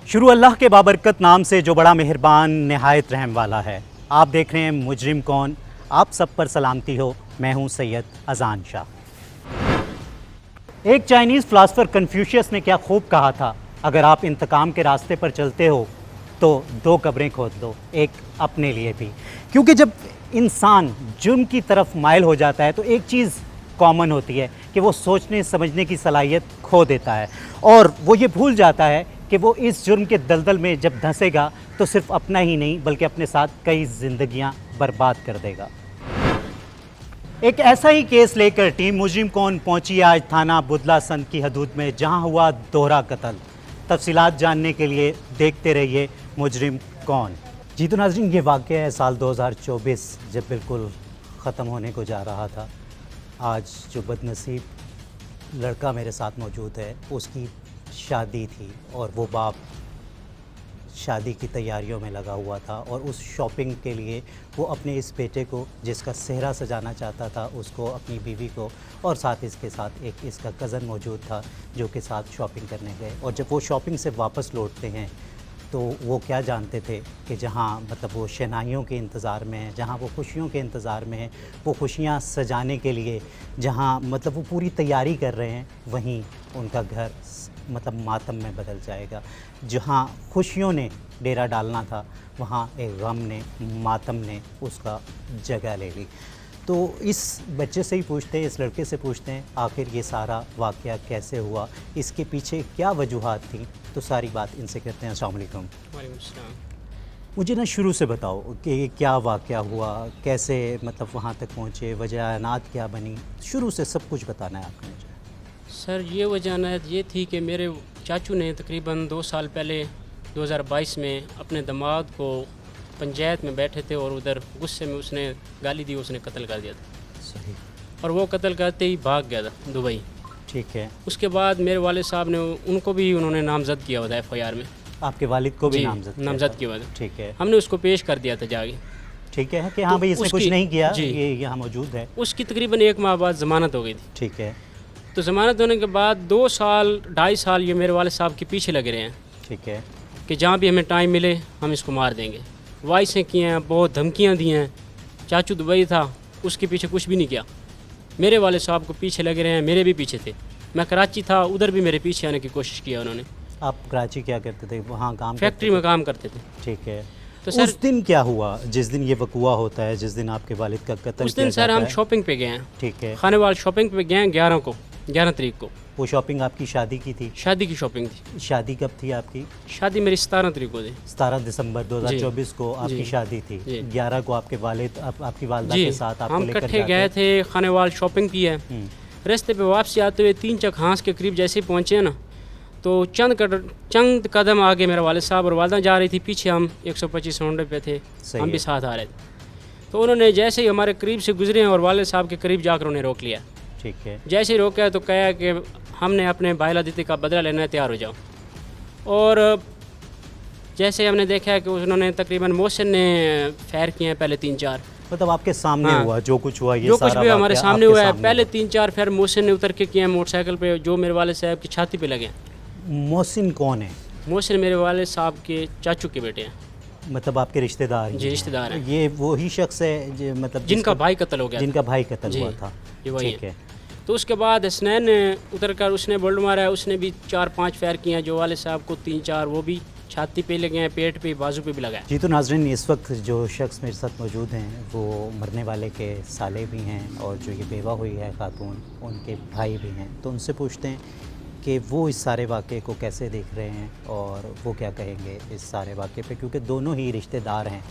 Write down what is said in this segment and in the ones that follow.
शुरू अल्लाह के बाबरकत नाम से जो बड़ा मेहरबान नहायत रहम वाला है। आप देख रहे हैं मुजरिम कौन। आप सब पर सलामती हो। मैं हूं सैयद अजान शाह। एक चाइनीज़ फ़िलासफ़र कन्फ्यूशियस ने क्या खूब कहा था, अगर आप इंतकाम के रास्ते पर चलते हो तो 2 कब्रें खोद लो, एक अपने लिए भी। क्योंकि जब इंसान जुर्म की तरफ माइल हो जाता है तो एक चीज़ कॉमन होती है कि वो सोचने समझने की सलाहियत खो देता है और वो ये भूल जाता है कि वो इस जुर्म के दलदल में जब धंसेगा तो सिर्फ अपना ही नहीं बल्कि अपने साथ कई ज़िंदगियां बर्बाद कर देगा। एक ऐसा ही केस लेकर टीम मुजरिम कौन पहुंची आज थाना बुदला संत की हदूद में, जहां हुआ दोहरा कत्ल। तफसीलात जानने के लिए देखते रहिए मुजरिम कौन। जी तो नाज़रीन, ये वाक़या है साल 2024 जब बिल्कुल ख़त्म होने को जा रहा था। आज जो बदनसीब लड़का मेरे साथ मौजूद है उसकी शादी थी और वो बाप शादी की तैयारियों में लगा हुआ था और उस शॉपिंग के लिए वो अपने इस बेटे को, जिसका सेहरा सजाना चाहता था, उसको, अपनी बीवी को, और साथ इसके साथ एक इसका कज़न मौजूद था जो कि साथ शॉपिंग करने गए। और जब वो शॉपिंग से वापस लौटते हैं तो वो क्या जानते थे कि जहाँ मतलब वो शहनाइयों के इंतज़ार में है, जहाँ वो खुशियों के इंतज़ार में है, वो खुशियाँ सजाने के लिए जहाँ मतलब वो पूरी तैयारी कर रहे हैं, वहीं उनका घर मतलब मातम में बदल जाएगा। जहाँ खुशियों ने डेरा डालना था वहाँ एक गम ने, मातम ने उसका जगह ले ली। तो इस बच्चे से ही पूछते हैं, इस लड़के से पूछते हैं आखिर ये सारा वाक़या कैसे हुआ, इसके पीछे क्या वजूहात थी। तो सारी बात इनसे करते हैं। अस्सलाम वालेकुम। वालेकुम सलाम। मुझे ना शुरू से बताओ कि क्या वाक़या हुआ, कैसे मतलब वहाँ तक पहुँचे, वजह क्या बनी, शुरू से सब कुछ बताना है आपको मुझे। सर ये वजह ये थी कि मेरे चाचू ने तकरीबन 2 साल पहले 2022 में अपने दामाद को पंचायत में बैठे थे और उधर गुस्से में उसने गाली दी, उसने कत्ल कर दिया था। सही। और वो कत्ल करते ही भाग गया था दुबई। ठीक है। उसके बाद मेरे वालिद साहब ने उनको भी उन्होंने नामजद किया हुआ था FIR में। आपके वालिद को भी जी, नामजद किया हुआ था। ठीक है। हमने उसको पेश कर दिया था जाके। ठीक है कि हाँ तो भाई इसने कुछ नहीं किया, जी, ये यहाँ मौजूद है। उसकी तकरीबन 1 माह बाद ज़मानत हो गई थी। ठीक है। तो ज़मानत होने के बाद 2 साल 2.5 साल ये मेरे वालिद साहब के पीछे लगे रहे हैं। ठीक है। कि जहाँ भी हमें टाइम मिले हम इसको मार देंगे। वाइसें की हैं, बहुत धमकियाँ दी हैं। चाचू दुबई था, उसके पीछे कुछ भी नहीं किया। मेरे वाले साहब को पीछे लगे रहे हैं, मेरे भी पीछे थे। मैं कराची था, उधर भी मेरे पीछे आने की कोशिश किया उन्होंने। आप कराची क्या करते थे? वहाँ काम फैक्ट्री में काम करते थे। ठीक है। तो सर उस दिन क्या हुआ जिस दिन ये वक़ुआ होता है, जिस दिन आपके वालिद का कत्ल उस दिन सर हम शॉपिंग पे गए हैं। ठीक है। खानेवाल शॉपिंग पे गए हैं 11 तारीख को। वो शॉपिंग आपकी शादी की थी? शादी की शॉपिंग थी। शादी कब थी आपकी? शादी मेरी 17 तारीख को थी। 17 दिसंबर 2024 को आपकी शादी थी। 11 को आपके वालिद आपकी वालदा के साथ आपको हम लेकर इकट्ठे गए थे, खानेवाल शॉपिंग की है। रास्ते पे वापसी आते हुए 3 चक हाँस के करीब जैसे ही पहुँचे ना, तो चंद कदम आगे मेरा वालिद साहब और वालदा जा रही थी, पीछे हम 125 होंडे पे थे, हम भी साथ आ रहे थे। तो उन्होंने जैसे ही हमारे करीब से गुजरे और वालिद साहब के करीब जाकर उन्हें रोक लिया। ठीक है। जैसे ही रोका तो कहा कि हमने अपने बायलादिती का बदला लेना है, तैयार हो जाओ। और जैसे हमने देखा कि उन्होंने तकरीबन मोहसिन ने फायर किए हैं पहले 3-4। मतलब आपके सामने हुआ जो कुछ हुआ, ये जो कुछ सारा भी हमारे सामने हुआ है। पहले हुआ। 3-4 फायर मोहसिन ने उतर के किए हैं मोटरसाइकिल पे, जो मेरे वाले साहब की छाती पे लगे। मोहसिन कौन है? मोहसिन मेरे वाले साहब के चाचू के बेटे हैं। मतलब आपके रिश्तेदार? जी, रिश्तेदार हैं। ये वही शख्स है मतलब जिनका भाई कत्ल हो गया, जिनका भाई कत्ल हुआ था। ये वही ठीक है। तो उसके बाद हसनैन ने उतर कर उसने बोल्ड मारा है, उसने भी 4-5 फायर किए हैं। जो वाले साहब को 3-4 वो भी छाती पे लगे हैं, पेट पे, बाजू पे भी लगा है। जी तो नाज़रीन, इस वक्त जो शख्स मेरे साथ मौजूद हैं वो मरने वाले के साले भी हैं और जो ये बेवा हुई है खातून, उनके भाई भी हैं। तो उनसे पूछते हैं कि वो इस सारे वाक़े को कैसे देख रहे हैं और वो क्या कहेंगे इस सारे वाक़े पे, क्योंकि दोनों ही रिश्तेदार हैं।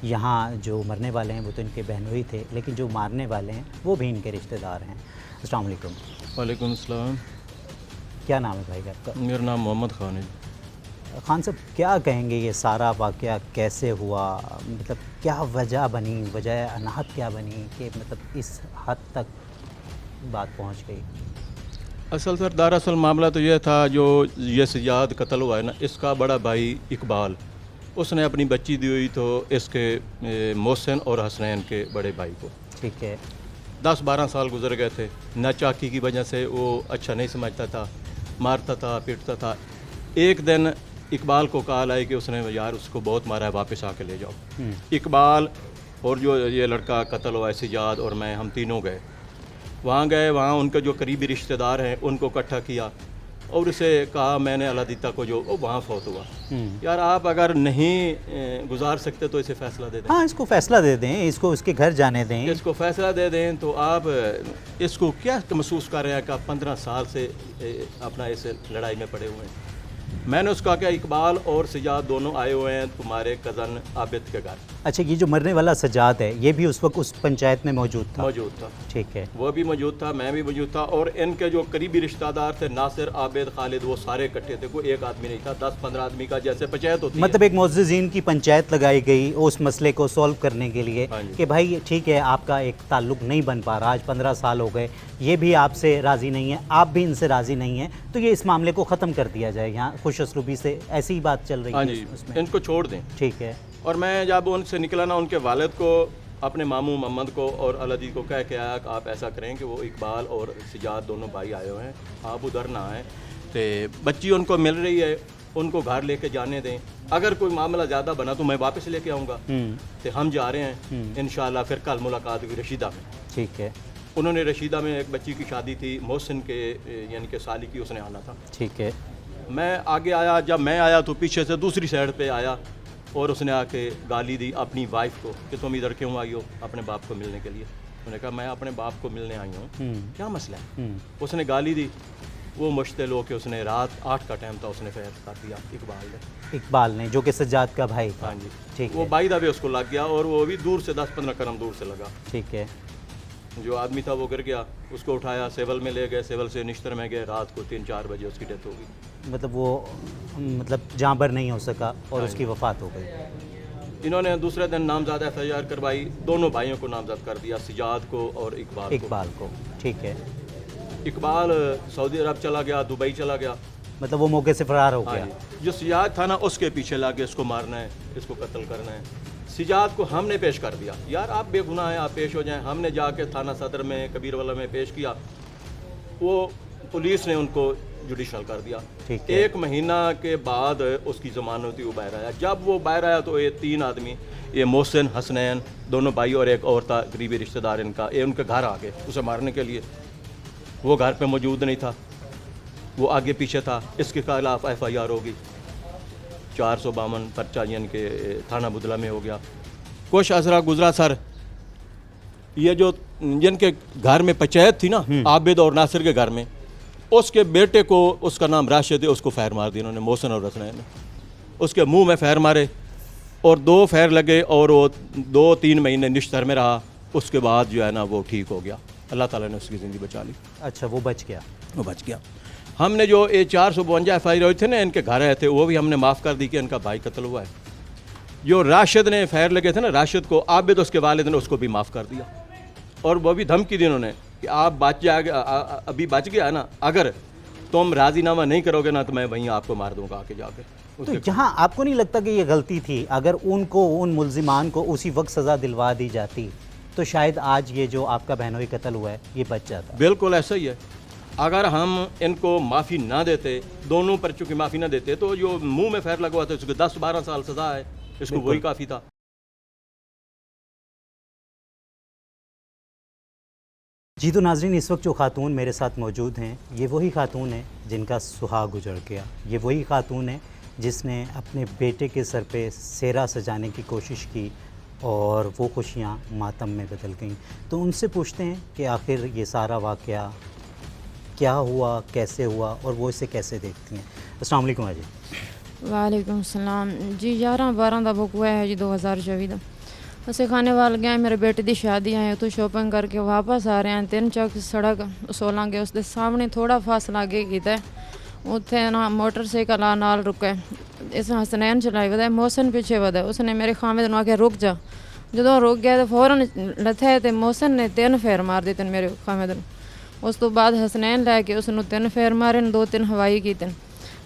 यहाँ जो मरने वाले हैं वो तो इनके बहनोई थे, लेकिन जो मारने वाले हैं वो भी इनके रिश्तेदार हैं। अस्सलाम वालेकुम। वालेकुम सलाम। क्या नाम है भाई आपका? मेरा नाम मोहम्मद खान है। खान साहब, क्या कहेंगे ये सारा वाक़या कैसे हुआ, मतलब क्या वजह बनी, वजह अनाहत क्या बनी कि मतलब इस हद तक बात पहुंच गई? असल सर दरअसल मामला तो यह था, जो ये सजाद कत्ल हुआ है ना, इसका बड़ा भाई इकबाल, उसने अपनी बच्ची दी हुई तो इसके मोहसिन और हसनैन के बड़े भाई को। ठीक है। 10-12 साल गुजर गए थे। नाचाकी की वजह से वो अच्छा नहीं समझता था, मारता था, पीटता था। एक दिन اقبال کو کال آئی کہ اس نے یار اس کو بہت مارا ہے, واپس آ کے لے جاؤ. اقبال اور جو یہ لڑکا قتل ہوا ہے سجاد اور میں, ہم تینوں گئے وہاں ان کے جو قریبی رشتہ دار ہیں ان کو اکٹھا کیا اور اسے کہا میں نے اللہ دیتا کو جو وہاں فوت ہوا, یار آپ اگر نہیں گزار سکتے تو اسے فیصلہ دے دیں. ہاں اس کو فیصلہ دے دیں, اس کو اس کے گھر جانے دیں. اس کو فیصلہ دے دیں. تو آپ اس کو کیا محسوس کر رہے ہیں کہ آپ 15 سال سے اپنا اس لڑائی میں پڑے ہوئے ہیں. میں نے اس کو کہا کہ اقبال اور سجاد دونوں آئے ہوئے ہیں تمہارے کزن عابد کے گھر. اچھا یہ جو مرنے والا سجاد ہے یہ بھی اس وقت اس پنچایت میں موجود تھا؟ موجود تھا. ٹھیک ہے, وہ بھی موجود تھا, میں بھی موجود تھا, اور ان کے جو قریبی رشتہ دار تھے ناصر, عابد, خالد, وہ سارے اکٹھے تھے. کوئی ایک آدمی نہیں تھا, 10-15 آدمی کا جیسے پنچایت ہوتی ہے. مطلب ایک معززین کی پنچایت لگائی گئی اس مسئلے کو سولو کرنے کے لیے کہ بھائی ٹھیک ہے آپ کا ایک تعلق نہیں بن پا رہا, آج 15 سال ہو گئے, یہ بھی آپ سے راضی نہیں ہے, آپ بھی ان سے راضی نہیں ہیں, تو یہ اس معاملے کو ختم کر دیا جائے. یہاں خوش اسلوبی سے ایسی ہی بات چل رہی ہاں ہے جی, اس میں. ان کو چھوڑ دیں. ٹھیک ہے. اور میں جب ان سے نکلا نا, ان کے والد کو, اپنے ماموں محمد کو اور الدی کو کہہ کے آیا کہ آپ ایسا کریں کہ وہ اقبال اور سجاد دونوں بھائی آئے ہوئے ہیں, آپ ادھر نہ آئیں, تو بچی ان کو مل رہی ہے, ان کو گھر لے کے جانے دیں. اگر کوئی معاملہ زیادہ بنا تو میں واپس لے کے آؤں گا. تو ہم جا رہے ہیں انشاءاللہ, پھر کل ملاقات ہوئی رشیدہ میں. ٹھیک ہے. انہوں نے رشیدہ میں ایک بچی کی شادی تھی, محسن کے یعنی کہ سالی کی, اس نے آنا تھا. ٹھیک ہے. میں آگے آیا, جب میں آیا تو پیچھے سے دوسری سائڈ پہ آیا اور اس نے آ کے گالی دی اپنی وائف کو کہ تم ادھر کیوں آئی ہو اپنے باپ کو ملنے کے لیے. انہوں نے کہا میں اپنے باپ کو ملنے آئی ہوں, کیا مسئلہ ہے. اس نے گالی دی, وہ مشتعل ہو کے اس نے رات 8 کا ٹائم تھا, اس نے فیصلہ کر دیا اقبال نے, جو کہ سجاد کا بھائی تھا. ہاں جی. ٹھیک وہ ہے. بائی دا بھی اس کو لگ گیا, اور وہ بھی دور سے 10-15 قدم دور سے لگا. ٹھیک ہے. جو آدمی تھا وہ گر گیا, اس کو اٹھایا, سیول میں لے گئے, سیول سے نشتر میں گئے, رات کو 3-4 بجے اس کی ڈیتھ ہو گئی. مطلب وہ جاں بر نہیں ہو سکا اور اس کی وفات ہو گئی. انہوں نے دوسرے دن نامزد FIR کروائی, دونوں بھائیوں کو نامزد کر دیا, سجاد کو اور اقبال کو. ٹھیک ہے. اقبال سعودی عرب چلا گیا, دبئی چلا گیا. مطلب وہ موقع سے فرار ہو گیا. جو سجاد تھا نا اس کے پیچھے لگے, اس کو مارنا ہے, اس کو قتل کرنا ہے. سجاد کو ہم نے پیش کر دیا, یار آپ بے گناہ ہیں, آپ پیش ہو جائیں. ہم نے جا کے تھانہ صدر میں, کبیر والا میں پیش کیا, وہ پولیس نے ان کو جوڈیشل کر دیا. 1 مہینہ کے بعد اس کی ضمانت ہوئی, وہ باہر آیا. جب وہ باہر آیا تو یہ 3 آدمی, یہ محسن, حسنین دونوں بھائی اور ایک اور تھا قریبی رشتہ دار ان کا, یہ ان کے گھر آ گئے اسے مارنے کے لیے. وہ گھر پہ موجود نہیں تھا, وہ آگے پیچھے تھا. اس کے خلاف FIR ہوگی, 452 پرچہ یعنی کہ تھانہ بدلہ میں ہو گیا. کچھ عرصہ گزرا سر, یہ جو جن کے گھر میں پنچایت تھی نا, عابد اور ناصر کے گھر میں, اس کے بیٹے کو, اس کا نام راشد ہے, اس کو فائر مار دی انہوں نے, محسن اور حسنین نے. اس کے منہ میں فائر مارے اور 2 فائر لگے, اور وہ 2-3 مہینے نشتر میں رہا. اس کے بعد جو ہے نا وہ ٹھیک ہو گیا, اللہ تعالیٰ نے اس کی زندگی بچا لی. اچھا وہ بچ گیا. وہ بچ گیا. ہم نے جو 452 FIR ہوئے تھے نا ان کے گھر آئے تھے, وہ بھی ہم نے معاف کر دی کہ ان کا بھائی قتل ہوا ہے. جو راشد نے فائر لگے تھے نا, راشد کو عابد اس کے والد نے اس کو بھی معاف کر دیا, اور وہ بھی دھمکی دی انہوں نے کہ آپ بچ جائے گا, ابھی بچ گیا نا, اگر تم راضی نامہ نہیں کرو گے نا تو میں وہیں آپ کو مار دوں گا آ کے جا کے. تو جہاں آپ کو نہیں لگتا کہ یہ غلطی تھی, اگر ان ملزمان کو اسی وقت سزا دلوا دی جاتی تو شاید آج یہ جو آپ کا بہنوئی قتل ہوا ہے یہ بچ جاتا؟ بالکل ایسا ہی ہے. اگر ہم ان کو معافی نہ دیتے, دونوں پرچوں کی معافی نہ دیتے, تو جو منہ میں فائر لگوا تھا اس کو 10-12 سال سزا ہے, اس کو وہی کافی تھا. جی تو ناظرین, اس وقت جو خاتون میرے ساتھ موجود ہیں یہ وہی خاتون ہیں جن کا سہاگ اجڑ گیا. یہ وہی خاتون ہے جس نے اپنے بیٹے کے سر پہ سہرا سجانے کی کوشش کی اور وہ خوشیاں ماتم میں بدل گئیں. تو ان سے پوچھتے ہیں کہ آخر یہ سارا واقعہ کیا ہوا, کیسے ہوا, اور وہ اسے کیسے دیکھتی ہیں. السلام علیکم جی. وعلیکم السلام جی. 11/12 ਦਾ ਬੁੱਕ ਹੋਇਆ ਹੈ ਜੀ 2024 ਦਾ. ਅਸੀਂ ਖਾਣੇ ਵੱਲ ਗਏ, ਮੇਰੇ ਬੇਟੇ ਦੀ ਸ਼ਾਦੀ ਆਏ, ਉੱਥੋਂ ਸ਼ੋਪਿੰਗ ਕਰਕੇ ਵਾਪਸ ਆ ਰਹੇ ਹਾਂ, 3 ਚੱਕ ਸੜਕ ਸੋਲਾਂਗੇ, ਉਸ ਦੇ ਸਾਹਮਣੇ ਥੋੜਾ ਫਾਸਲਾ ਅੱਗੇ ਕੀਤਾ, ਉੱਥੇ ਨਾ ਮੋਟਰਸਾਈਕਲ ਨਾਲ ਰੁਕੇ. ਇਸ ਹਸਨੈਨ ਚਲਾਈ ਵਧਾ, ਮੋਹਸਨ ਪਿੱਛੇ ਵਧਾ. ਉਸਨੇ ਮੇਰੇ ਖਾਮਦ ਨੂੰ ਆਖਿਆ ਰੁਕ ਜਾ. ਜਦੋਂ ਰੁਕ ਗਿਆ ਤਾਂ ਫੌਰਨ ਲੱਥਿਆ ਤੇ ਮੋਹਸਨ ਨੇ 3 ਫੇਰ ਮਾਰ ਦਿੱਤੇ ਮੇਰੇ ਖਾਮਦ ਨੂੰ. ਉਸ ਤੋਂ ਬਾਅਦ ਹਸਨੈਨ ਲੈ ਕੇ ਉਸ ਨੂੰ 3 ਫੇਰ ਮਾਰੇ, 2-3 ਹਵਾਈ ਕੀਤੇ.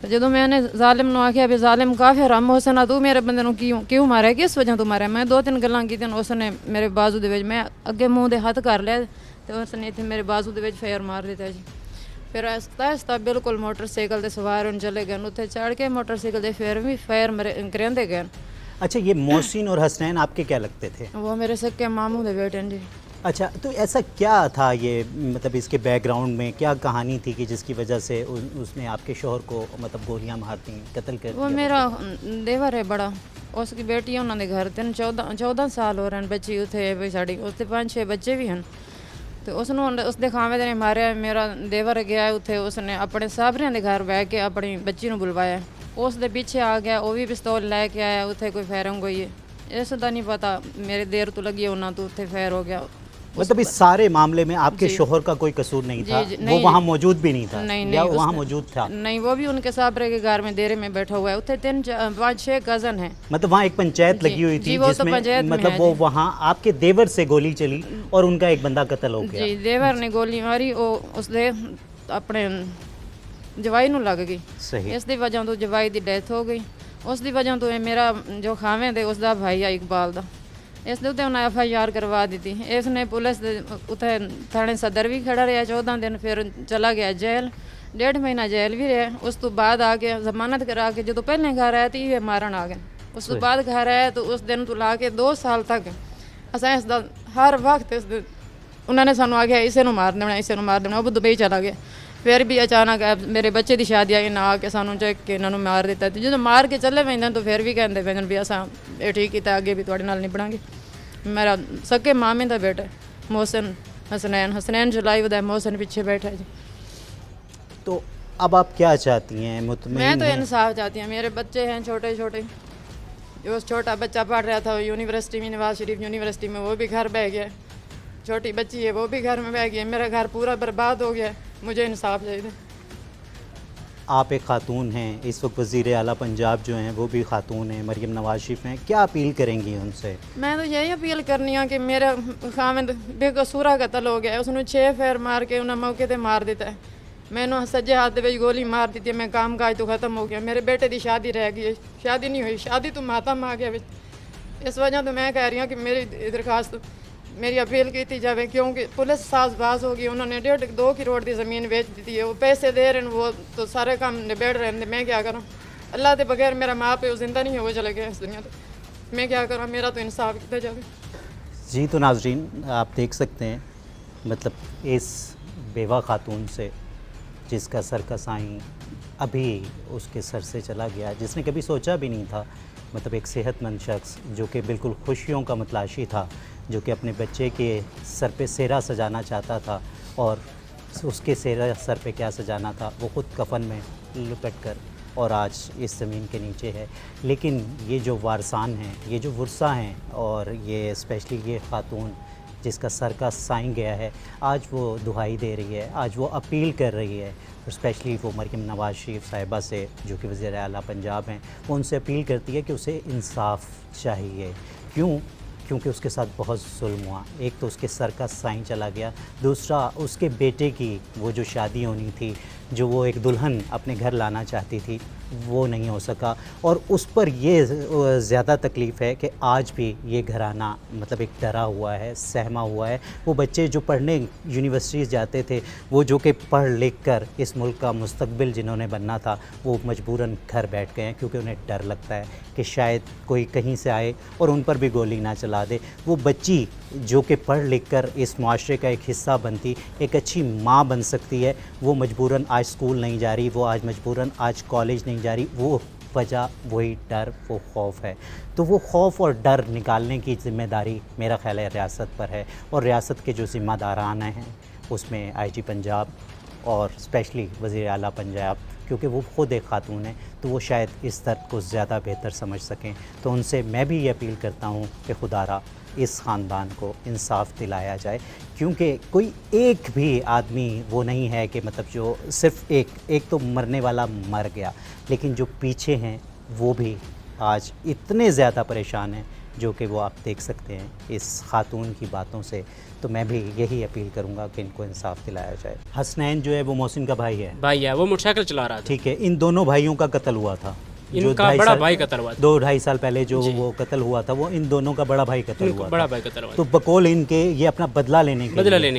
ਤੇ ਜਦੋਂ ਮੈਂ ਇਹਨੇ ਜ਼ਾਲਿਮ ਨੂੰ ਆਖਿਆ ਵੀ ਜ਼ਾਲਿਮ ਕਾਫਰ ਆ, ਮੋਹਸਨ ਤੂੰ ਮੇਰੇ ਬੰਦੇ ਨੂੰ ਕਿਉਂ ਮਾਰਿਆ, ਕਿਸ ਵਜ੍ਹਾ ਤੋਂ ਮਾਰਿਆ, ਮੈਂ 2-3 ਗੱਲਾਂ ਕੀਤੀਆਂ. ਉਸਨੇ ਮੇਰੇ ਬਾਜ਼ੂ ਦੇ ਵਿੱਚ, ਮੈਂ ਅੱਗੇ ਮੂੰਹ ਦੇ ਹੱਥ ਕਰ ਲਿਆ ਤੇ ਉਸਨੇ ਇੱਥੇ ਮੇਰੇ ਬਾਜ਼ੂ ਦੇ ਵਿੱਚ ਫੇਰ ਮਾਰ ਦਿੱਤਾ ਜੀ. ਫਿਰ ਆਹਿਸਤਾ ਆਹਿਸਤਾ ਬਿਲਕੁਲ ਮੋਟਰਸਾਈਕਲ ਤੇ ਸਵਾਰ ਹੋਣ ਚਲੇ ਗਏ, ਉੱਥੇ ਚੜ੍ਹ ਕੇ ਮੋਟਰਸਾਈਕਲ ਤੇ ਫਿਰ ਵੀ ਫਾਇਰ ਕਰਿੰਦੇ ਗਏ। अच्छा, ये मोहसिन और हसनैन आपके क्या लगते थे? वो मेरे सक्के मामू दे बेटे हैं जी। अच्छा, तो ऐसा क्या था ये, मतलब इसके बैकग्राउंड में क्या कहानी थी कि जिसकी वजह से उसने आपके शोहर को मतलब गोलियां मार दी, कत्ल कर वो दिया? मेरा देवर है बड़ा, उसकी बेटी है, उन्होंने घर 14 साल हो रहे हैं, बच्ची उथे भी साड़ी उसके 5-6 बच्चे भी हैं। तो उसनों उसके खावे ने मारे, मेरा देवर गया उथे, उसने अपने साहबरियां के घर बह के अपनी बच्ची ਨੂੰ बुलवाया, ਉਸ ਦੇ ਪਿੱਛੇ ਆ ਗਿਆ, ਉਹ ਵੀ ਪਿਸਤੌਲ ਲੈ ਕੇ ਆਇਆ, ਉੱਥੇ ਕੋਈ ਫਾਇਰਿੰਗ ਹੋਈ ਹੈ ਇਸ ਦਾ ਨਹੀਂ ਪਤਾ, ਮੇਰੇ ਦੇਰ ਤੋਂ ਲੱਗੀ ਉਹਨਾਂ ਤੋਂ ਉੱਥੇ ਫਾਇਰ ਹੋ ਗਿਆ। मतलब इस सारे मामले में आपके जी। शोहर का कोई कसूर नहीं जी, था? जी, वो नहीं, वहाँ मौजूद भी नहीं था? नहीं या नहीं वहाँ उसने- मौजूद था? नहीं, वो भी उनके साहबरे के घर में देरे में बैठा हुआ है, उत्थे 5-6 कज़न हैं। मतलब वहाँ एक पंचायत जी, लगी हुई थी जी, वो तो जिसमें पंचायत में मतलब है वो जी। वहाँ आपके देवर से गोली चली और उनका एक बंदा कत्ल हो गया। जी, देवर ने गोली मारी, वो उसके अपने जवाई ਨੂੰ ਲੱਗ ਗਈ, सही। ਇਸ ਦੀ ਵਜ੍ਹਾ ਤੋਂ ਜਵਾਈ ਦੀ ਡੈਥ ਹੋ ਗਈ। ਉਸ ਦੀ ਵਜ੍ਹਾ ਤੋਂ ਇਹ ਮੇਰਾ ਜੋ ਖਾਵੇਂ ਦੇ ਉਸ ਦਾ ਭਾਈ ਆ ਇਕਬਾਲ ਦਾ, ਇਸ ਦੇ ਉੱਤੇ ਉਹਨਾਂ FIR ਕਰਵਾ ਦਿੱਤੀ। ਇਸ ਨੇ ਪੁਲਿਸ ਦੇ ਉੱਥੇ ਥਾਣੇ ਸਦਰ ਵੀ ਖੜਾ ਰਿਹਾ 14 ਦਿਨ, ਫਿਰ ਚਲਾ ਗਿਆ ਜੇਲ੍ਹ, 1.5 ਮਹੀਨਾ ਜੇਲ੍ਹ ਵੀ ਰਿਹਾ। ਉਸ ਤੋਂ ਬਾਅਦ ਆ ਕੇ ਜ਼ਮਾਨਤ ਕਰਾ ਕੇ ਜਦੋਂ ਪਹਿਲੇ ਘਰ ਆਇਆ ਤਾਂ ਇਹ ਮਾਰਨ ਆ ਗਏ। ਉਸ ਤੋਂ ਬਾਅਦ ਘਰ ਆਇਆ ਤਾਂ ਉਸ ਦਿਨ ਤੋਂ ਲਾ ਕੇ 2 ਸਾਲ ਤੱਕ ਅਸਾਂ ਇਸ ਦਾ ਹਰ ਵਕਤ ਇਸ ਦੇ ਉਹਨਾਂ ਨੇ ਸਾਨੂੰ ਆਖਿਆ ਇਸੇ ਨੂੰ ਮਾਰ ਦੇਣਾ, ਇਸੇ ਨੂੰ ਮਾਰ ਦੇਣਾ। ਉਹ ਦੁਬਈ ਚਲਾ ਗਿਆ, ਫਿਰ ਵੀ ਅਚਾਨਕ ਮੇਰੇ ਬੱਚੇ ਦੀ ਸ਼ਾਦੀ ਆਈ ਨਾ ਆ ਕੇ ਸਾਨੂੰ ਚੱਕ ਕੇ ਇਹਨਾਂ ਨੂੰ ਮਾਰ ਦਿੱਤਾ। ਤੇ ਜਦੋਂ ਮਾਰ ਕੇ ਚੱਲੇ ਪੈਂਦੇ ਤਾਂ ਫਿਰ ਵੀ ਕਹਿੰਦੇ ਪੈਂਦੇ ਵੀ ਅਸਾਂ ਇਹ ਠੀਕ ਕੀਤਾ, ਅੱਗੇ ਵੀ ਤੁਹਾਡੇ ਨਾਲ ਨਿਭਣਾਂਗੇ। मेरा सके मामे का बेटा मोहसिन हसनैन जुलाई वदा मोहसिन पीछे बैठा है जी। तो अब आप क्या चाहती हैं? मुतमईन मैं तो हैं? इंसाफ चाहती हूँ। मेरे बच्चे हैं छोटे छोटे, जो छोटा बच्चा पढ़ रहा था यूनिवर्सिटी में, नवाज शरीफ यूनिवर्सिटी में, वो भी घर बह गया। छोटी बच्ची है वो भी घर में बह गई। मेरा घर पूरा बर्बाद हो गया, मुझे इंसाफ चाहिए। आप एक खातून हैं, इस वक्त वज़ीर आला पंजाब जो हैं वो भी खातून हैं, मरीम नवाज शरीफ हैं, क्या अपील करेंगी उनसे? मैं तो यही अपील करनी हाँ कि मेरा खामिद बेकसूरा कत्ल हो गया, उसने 6 फेर मार के उन्हें मौके पर मार दिता है। मैंने सज्जे हाथ के गोली मार दी थी, मैं काम काज तो ख़त्म हो गया। मेरे बेटे की शादी रह गई है, शादी नहीं हुई, शादी तो मातम आ गया। इस वजह तो मैं कह रही हूँ कि मेरी दरखास्त मेरी अपील की जाए, क्योंकि पुलिस साजबाज होगी। उन्होंने 1.5-2 करोड़ की ज़मीन बेच दी है, वो पैसे दे रहे हैं, वो तो सारे काम निबेड़ रहे हैं। मैं क्या करूँ? अल्लाह के बगैर मेरा माँ पे ज़िंदा नहीं है, वो चले गए इस दुनिया तो मैं क्या करूँ? मेरा तो इंसाफ किया जाए। जी, तो नाजरीन आप देख सकते हैं, मतलब इस बेवा खातून से जिसका सर का साईं अभी उसके सर से चला गया, जिसने कभी सोचा भी नहीं था, मतलब एक सेहतमंद शख्स जो कि बिल्कुल खुशियों का मतलाशी था, जो कि अपने बच्चे के सर पे सेहरा सजाना चाहता था, और उसके सेहरा सर पे क्या सजाना था, वो ख़ुद कफन में लपेट कर और आज इस ज़मीन के नीचे है। लेकिन ये जो वारसान हैं, ये जो वर्सा हैं, और ये स्पेशली ये ख़ातून जिसका सर का साईं गया है, आज वो दुहाई दे रही है, आज वो अपील कर रही है, और स्पेशली वो मरीम नवाज शरीफ साहिबा से जो कि वज़ीर आला पंजाब हैं, वो उनसे अपील करती है कि उसे इंसाफ चाहिए। क्यों? क्योंकि उसके साथ बहुत जुल्म हुआ। एक तो उसके सर का साईं चला गया, दूसरा उसके बेटे की वो जो शादी होनी थी, जो वो एक दुल्हन अपने घर लाना चाहती थी, वो नहीं हो सका। और उस पर ये ज़्यादा तकलीफ़ है कि आज भी ये घराना मतलब एक डरा हुआ है, सहमा हुआ है। वो बच्चे जो पढ़ने यूनिवर्सिटीज़ जाते थे, वो जो कि पढ़ लिख कर इस मुल्क का मुस्तकबिल जिन्होंने बनना था, वो मजबूरन घर बैठ गए हैं, क्योंकि उन्हें डर लगता है कि शायद कोई कहीं से आए और उन पर भी गोली ना चला दे। वो बच्ची जो कि पढ़ लिख कर इस मुआशरे का एक हिस्सा बनती, एक अच्छी माँ बन सकती है, वो मजबूरन आज स्कूल नहीं जा रही, वो आज मजबूरन आज कॉलेज नहीं जा रही। वो वजह वही डर, वो खौफ है। तो वो खौफ और डर निकालने की ज़िम्मेदारी मेरा ख़्याल है रियासत पर है, और रियासत के जो ज़िम्मेदारान हैं उसमें IG पंजाब और स्पेशली वज़ीर आला पंजाब, क्योंकि वो ख़ुद एक खातून है, तो वो शायद इस दर्द को ज़्यादा बेहतर समझ सकें। तो उनसे मैं भी ये अपील करता हूँ कि खुदारा इस ख़ानदान को इंसाफ दिलाया जाए, क्योंकि कोई एक भी आदमी वो नहीं है कि मतलब जो सिर्फ़ एक तो मरने वाला मर गया, लेकिन जो पीछे हैं वो भी आज इतने ज़्यादा परेशान हैं, जो कि वो आप देख सकते हैं इस खातून की बातों से। तो मैं भी यही अपील करूंगा कि इनको इंसाफ दिलाया जाए। हसनैन जो है वो मोहसिन का भाई है, भाई है, वो मोटरसाइकिल चला रहा था। ठीक है। इन दोनों भाइयों का कत्ल हुआ था, जो इनका 2.5 बड़ा साल- भाई कत्ल हुआ था। 2-2.5 साल पहले जो जी। वो कत्ल हुआ था वो इन दोनों का बड़ा भाई कत्ल इनका हुआ बड़ा था। भाई कत्ल हुआ तो था। बकौल इनके ये अपना बदला लेने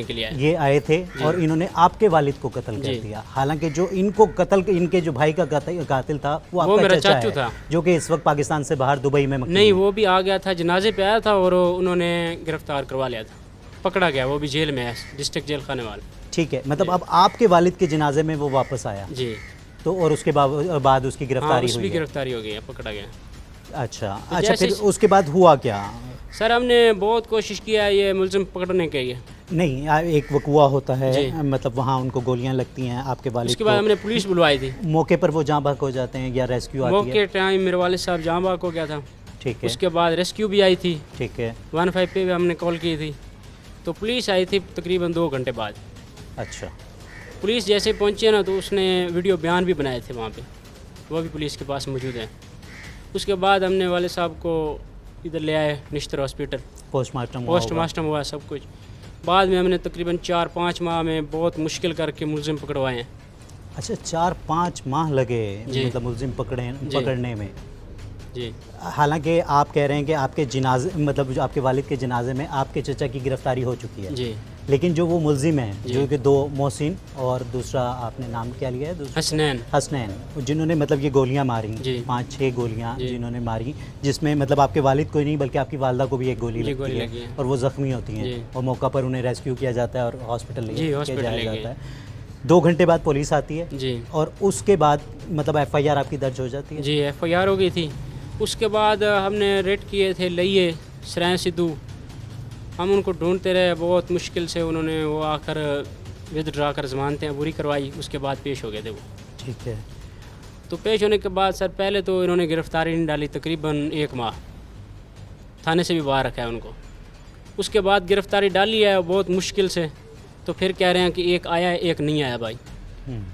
के लिए आए। ये आए थे और इन्होंने आपके वालिद को कत्ल कर जी। दिया। हालांकि जो इनको कत्ल इनके जो भाई का कातिल था वो आपका मेरा चाचा चाचू है, था। जो कि इस वक्त पाकिस्तान से बाहर दुबई में मकीन नहीं, है। वो भी आ गया था, जनाजे पे आया था और उन्होंने गिरफ्तार करवा लिया था, पकड़ा गया, वो भी जेल में है, डिस्ट्रिक्ट जेल खानेवाल। ठीक है, मतलब अब आपके वालिद के जनाजे में वो वापस आया जी तो और उसके बाद उसकी हाँ, गिरफ्तारी उस हुई भी है। गिरफ्तारी हो गई है, पकड़ा गया। अच्छा तो अच्छा, जैसे- फिर उसके बाद हुआ क्या? सर हमने बहुत कोशिश किया है ये मुलजिम पकड़ने के लिए। नहीं, एक वकुआ होता है, जी। मतलब वहाँ उनको गोलियां लगती हैं आपके वालिद उसके बाद को, हमने पुलिस बुलवाई थी। मौके पर वो जाँ बहक हो जाते हैं या रेस्क्यू आती है? मौके टाइम मेरे वालिद साहब जाँ बाग हो गया था। ठीक है, उसके बाद रेस्क्यू भी आई थी, ठीक है, 15 पे भी हमने कॉल की थी, तो पुलिस आई थी तकरीबन 2 घंटे बाद। अच्छा पुलिस जैसे पहुंची ना तो उसने वीडियो बयान भी बनाए थे वहाँ पे, वो भी पुलिस के पास मौजूद है। उसके बाद हमने वाले साहब को इधर ले आए निश्तर हॉस्पिटल, पोस्टमार्टम हुआ होगा। पोस्टमार्टम हुआ सब कुछ। बाद में हमने तकरीबन 4-5 माह में बहुत मुश्किल करके मुलजिम पकड़वाए हैं। अच्छा, 4-5 माह लगे जी। मतलब मुलजिम पकड़ने में। जी हालांकि आप कह रहे हैं कि आपके जनाजे मतलब जो आपके वालिद के जनाजे में आपके चचा की गिरफ्तारी हो चुकी है, जी लेकिन जो वो मुलजिम हैं जी। जो कि 2 मोहसिन और दूसरा आपने नाम क्या लिया है दूसरा? हसनैन। हसनैन, जिन्होंने मतलब ये गोलियां मारी, जी। 5-6 गोलियां जी। जिन्होंने मारी, जिसमें मतलब आपके वालिद को ही नहीं बल्कि आपकी वालदा को भी एक गोली जी, लगती गोली है लगी है। और वो ज़ख्मी होती हैं जी। और मौका पर उन्हें रेस्क्यू किया जाता है और हॉस्पिटल जी, ले हॉस्पिटल जाया ले गए। जाता है। 2 घंटे बाद पुलिस आती है जी और उसके बाद मतलब FIR आपकी दर्ज हो जाती है? जी FIR हो गई थी। उसके बाद हमने रेड किए थे लइए सराय सिद्धू, हम उनको ढूंढते रहे, बहुत मुश्किल से उन्होंने वो आकर विदड्रा कर ज़मानतें अबूरी करवाई, उसके बाद पेश हो गए थे वो। ठीक है, तो पेश होने के बाद सर पहले तो इन्होंने गिरफ्तारी नहीं डाली, तकरीबन 1 माह थाने से भी बाहर रखा है उनको। उसके बाद गिरफ्तारी डाली है बहुत मुश्किल से, तो फिर कह रहे हैं कि एक आया है एक नहीं आया भाई। हम्म,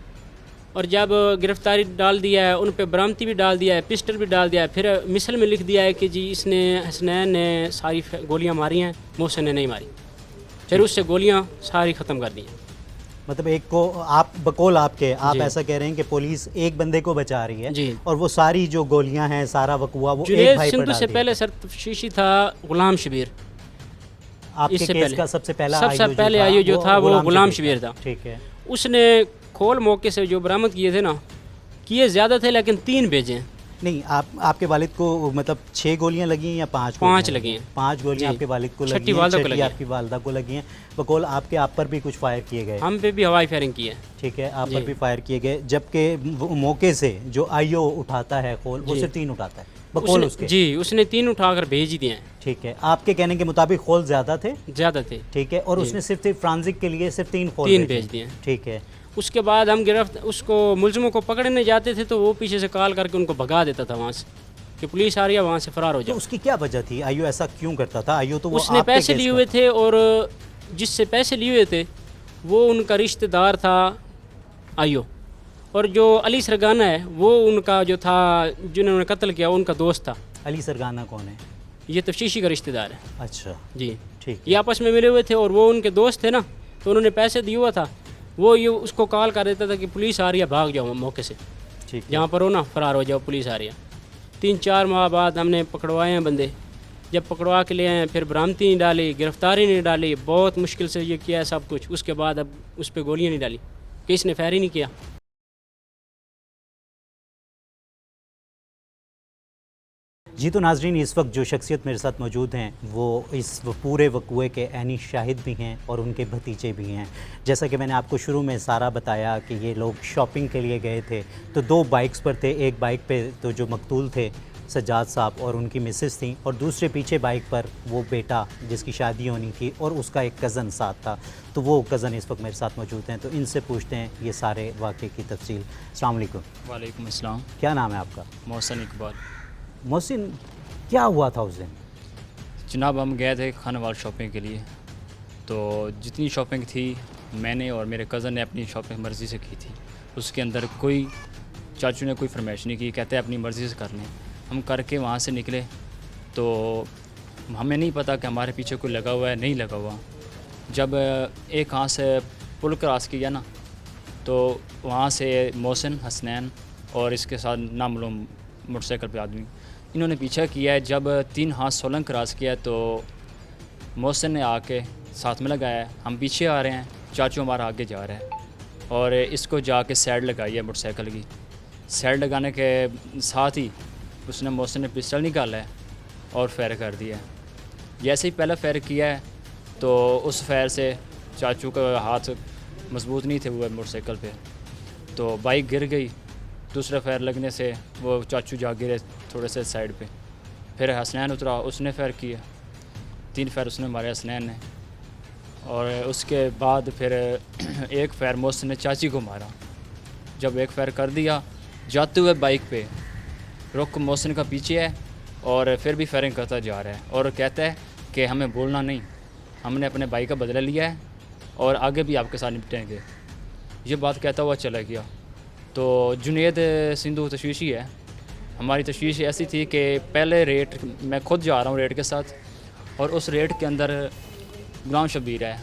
और जब गिरफ्तारी डाल दिया है, उन पे बरामदी भी डाल दिया है, पिस्टल भी डाल दिया है, फिर मिसल में लिख दिया है कि जी इसने हसनैन ने सारी गोलियां मारी हैं, मोहसिन ने नहीं मारी। फिर उससे गोलियां सारी ख़त्म कर दी हैं। मतलब एक को आप बकौल आपके आप जी। ऐसा कह रहे हैं कि पुलिस एक बंदे को बचा रही है जी। और वो सारी जो गोलियां हैं सारा वकुआ वो एक जुनेद भाई पर सिंधु डाल से दिया। पहले सर तफ्तीशी था गुलाम शबीर। आपके इससे केस पहले- का सबसे पहला सबसे आईओ जो पहले था, आईओ जो था वो गुलाम शबीर था। ठीक है, उसने खोल मौके से जो बरामद किए थे ना, किए ज़्यादा थे लेकिन 3 भेजे। नहीं आपके वालिद को मतलब 6 गोलियां लगी हैं या 5? 5 लगी हैं। 5 गोलियां जी। आपके वालिद को छठी लगी हैं, वालदा को छठी लगी हैं। आपकी वालदा को लगी हैं। बकौल आपके आप पर भी कुछ फायर किए गए? हम पे भी हवाई फायरिंग की है। ठीक है, आप जी। पर भी फायर किए गए, जबकि वो मौके से जो आईओ उठाता है खोल वो जी। सिर्फ 3 उठाता है बकौल उसके? जी उसने 3 उठाकर भेज ही दिए हैं। ठीक है, आपके कहने के मुताबिक खोल ज़्यादा थे? ज़्यादा थे, ठीक है, और जी। उसने सिर्फ फ्रांजिक के लिए सिर्फ 3 खोल 3 भेजे। भेज दिए। ठीक है, उसके बाद हम उसको मुलजिमों को पकड़ने जाते थे तो वो पीछे से कॉल करके उनको भगा देता था वहाँ से कि पुलिस आ रही है, वहाँ से फरार हो तो जाओ। उसकी क्या वजह थी? आईओ ऐसा क्यों करता था? आईओ तो वो उसने आपके पैसे केस लिए का- हुए थे और जिससे पैसे लिए हुए थे वो उनका रिश्तेदार था आईओ, और जो अली सरगाना है वो उनका जो था जिन्होंने कत्ल किया उनका दोस्त था। अली सरगाना कौन है? ये तफ्तीशी का रिश्तेदार है अच्छा, जी। ठीक ये आपस में मिले हुए थे और वो उनके दोस्त थे ना, तो उन्होंने पैसे दिए हुआ था। वो ये उसको कॉल कर देता था कि पुलिस आ रही है, भाग जाओ मौके से, ठीक है। जहाँ पर हो ना फरार हो जाओ, पुलिस आ रही है। 3-4 माह बाद हमने पकड़वाए हैं बंदे, जब पकड़वा के लिए आए फिर बरामदी नहीं डाली, गिरफ्तारी नहीं डाली, बहुत मुश्किल से ये किया है सब कुछ। उसके बाद अब उस पर गोलियाँ नहीं डाली, किसी ने फायर ही नहीं किया। जी तो नाजरीन, इस वक्त जो शख्सियत मेरे साथ मौजूद हैं वो इस पूरे वक़्वे के ऐनी शाहिद भी हैं और उनके भतीजे भी हैं। जैसा कि मैंने आपको शुरू में सारा बताया कि ये लोग शॉपिंग के लिए गए थे, तो 2 बाइक्स पर थे। एक बाइक पे तो जो मकतूल थे सज्जाद साहब और उनकी मिसेस थी, और दूसरे पीछे बाइक पर वो बेटा जिसकी शादी होनी थी और उसका एक कज़न साथ था। तो वो कज़न इस वक्त मेरे साथ मौजूद हैं, तो इनसे पूछते हैं ये सारे वाक़े की तफसील। अस्सलाम वालेकुम। वालेकुम अस्सलाम। क्या नाम है आपका? मोहसिन इकबाल। मोहसिन, क्या हुआ था उस दिन? जनाब हम गए थे खानेवाल शॉपिंग के लिए, तो जितनी शॉपिंग थी मैंने और मेरे कज़न ने अपनी शॉपिंग मर्ज़ी से की थी। उसके अंदर कोई चाचू ने कोई फरमाइश नहीं की, कहते हैं अपनी मर्ज़ी से कर लें। हम करके वहाँ से निकले तो हमें नहीं पता कि हमारे पीछे कोई लगा हुआ है नहीं लगा हुआ। जब एक हाथ से पुल क्रॉस किया ना, तो वहाँ से मोहसिन, हसनैन और इसके साथ नामालूम موٹر سائیکل پہ آدمی، انہوں نے پیچھا کیا ہے. جب 3 ہاتھ سولنگ کراس کیا تو محسن نے آ کے ساتھ میں لگایا ہے. ہم پیچھے آ رہے ہیں، چاچو ہمارا آگے جا رہا ہے اور اس کو جا کے سائڈ لگائی ہے موٹر سائیکل کی. سائڈ لگانے کے ساتھ ہی اس نے محسن نے پسٹل نکالا ہے اور فائر کر دیا ہے. جیسے ہی پہلا فائر کیا ہے تو اس فائر سے چاچو کا ہاتھ مضبوط نہیں تھے وہ موٹر سائیکل پہ، تو بائک گر گئی. دوسرا فائر لگنے سے وہ چاچو جا گرے تھوڑے سے سائڈ پہ. پھر حسنین اترا، اس نے فائر کیا. 3 فائر اس نے مارے حسنین نے. اور اس کے بعد پھر ایک فائر محسن نے چاچی کو مارا. جب ایک فائر کر دیا جاتے ہوئے بائک پہ رخ محسن کا پیچھے ہے اور پھر بھی فائرنگ کرتا جا رہا ہے اور کہتا ہے کہ ہمیں بولنا نہیں، ہم نے اپنے بھائی کا بدلہ لیا ہے اور آگے بھی آپ کے ساتھ نپٹیں گے. یہ بات کہتا ہوا چلا گیا. تو جنید سندھو تشویشی ہے. ہماری تشویش ایسی تھی کہ پہلے ریٹ میں خود جا رہا ہوں ریٹ کے ساتھ، اور اس ریٹ کے اندر غلام شبیر ہے.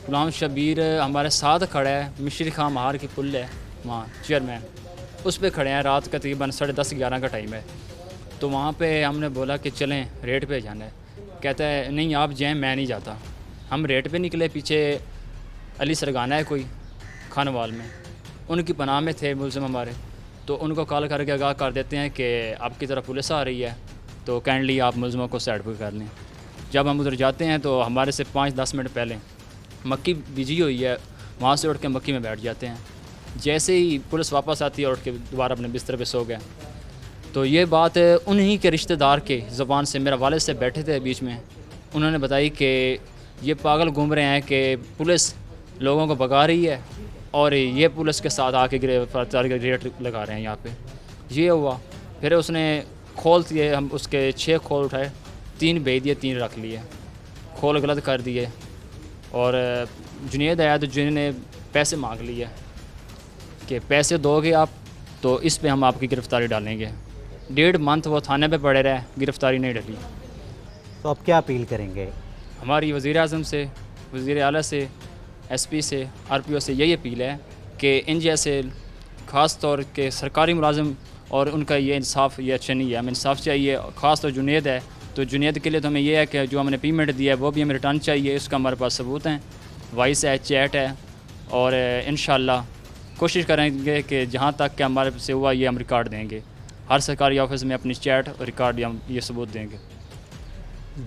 غلام شبیر ہمارے ساتھ کھڑا ہے. مشری خان مہار کی پل ہے وہاں چیئرمین، اس پہ کھڑے ہیں. رات کا تقریباً 10:30-11 کا ٹائم ہے. تو وہاں پہ ہم نے بولا کہ چلیں ریٹ پہ جانا ہے. کہتا ہے نہیں آپ جائیں، میں نہیں جاتا. ہم ریٹ پہ نکلے. پیچھے علی سرگانہ ہے کوئی کھانوال میں، ان کی پناہ میں تھے ملزم ہمارے. تو ان کو کال کر کے آگاہ کر دیتے ہیں کہ آپ کی طرف پولیس آ رہی ہے، تو کائنڈلی آپ ملزموں کو سائڈ پہ کر لیں. جب ہم ادھر جاتے ہیں تو ہمارے سے 5-10 منٹ پہلے مکی بیجی ہوئی ہے، وہاں سے اٹھ کے مکی میں بیٹھ جاتے ہیں. جیسے ہی پولیس واپس آتی ہے اور اٹھ کے دوبارہ اپنے بستر پہ سو گئے. تو یہ بات انہی کے رشتہ دار کے زبان سے، میرا والد سے بیٹھے تھے بیچ میں، انہوں نے بتائی کہ یہ پاگل گھوم رہے ہیں کہ پولیس لوگوں کو بھگا رہی ہے اور یہ پولیس کے ساتھ آ کے ریٹ لگا رہے ہیں یہاں پہ. یہ ہوا. پھر اس نے کھول دیے، ہم اس کے 6 کھول اٹھائے، 3 بیچ دیے، 3 رکھ لیے. کھول غلط کر دیے. اور جنید آیا تو جنید نے پیسے مانگ لیے کہ پیسے دو گے آپ تو اس پہ ہم آپ کی گرفتاری ڈالیں گے. 1.5 منتھ وہ تھانے پہ پڑے رہے، گرفتاری نہیں ڈلی. تو اب کیا اپیل کریں گے؟ ہماری وزیر اعظم سے، وزیر اعلیٰ سے، ایس پی سے، آر پی او سے یہی اپیل ہے کہ ان جیسے خاص طور کے سرکاری ملازم اور ان کا یہ انصاف یہ اچھا نہیں ہے. ہمیں انصاف چاہیے. خاص طور جنید ہے تو جنید کے لیے تو ہمیں یہ ہے کہ جو ہم نے پیمنٹ دیا ہے وہ بھی ہمیں ریٹرن چاہیے. اس کا ہمارے پاس ثبوت ہیں، وائس ہے، چیٹ ہے. اور انشاءاللہ کوشش کریں گے کہ جہاں تک کہ ہمارے سے ہوا یہ ہم ریکارڈ دیں گے. ہر سرکاری آفس میں اپنی چیٹ اور ریکارڈ ہم یہ ثبوت دیں گے.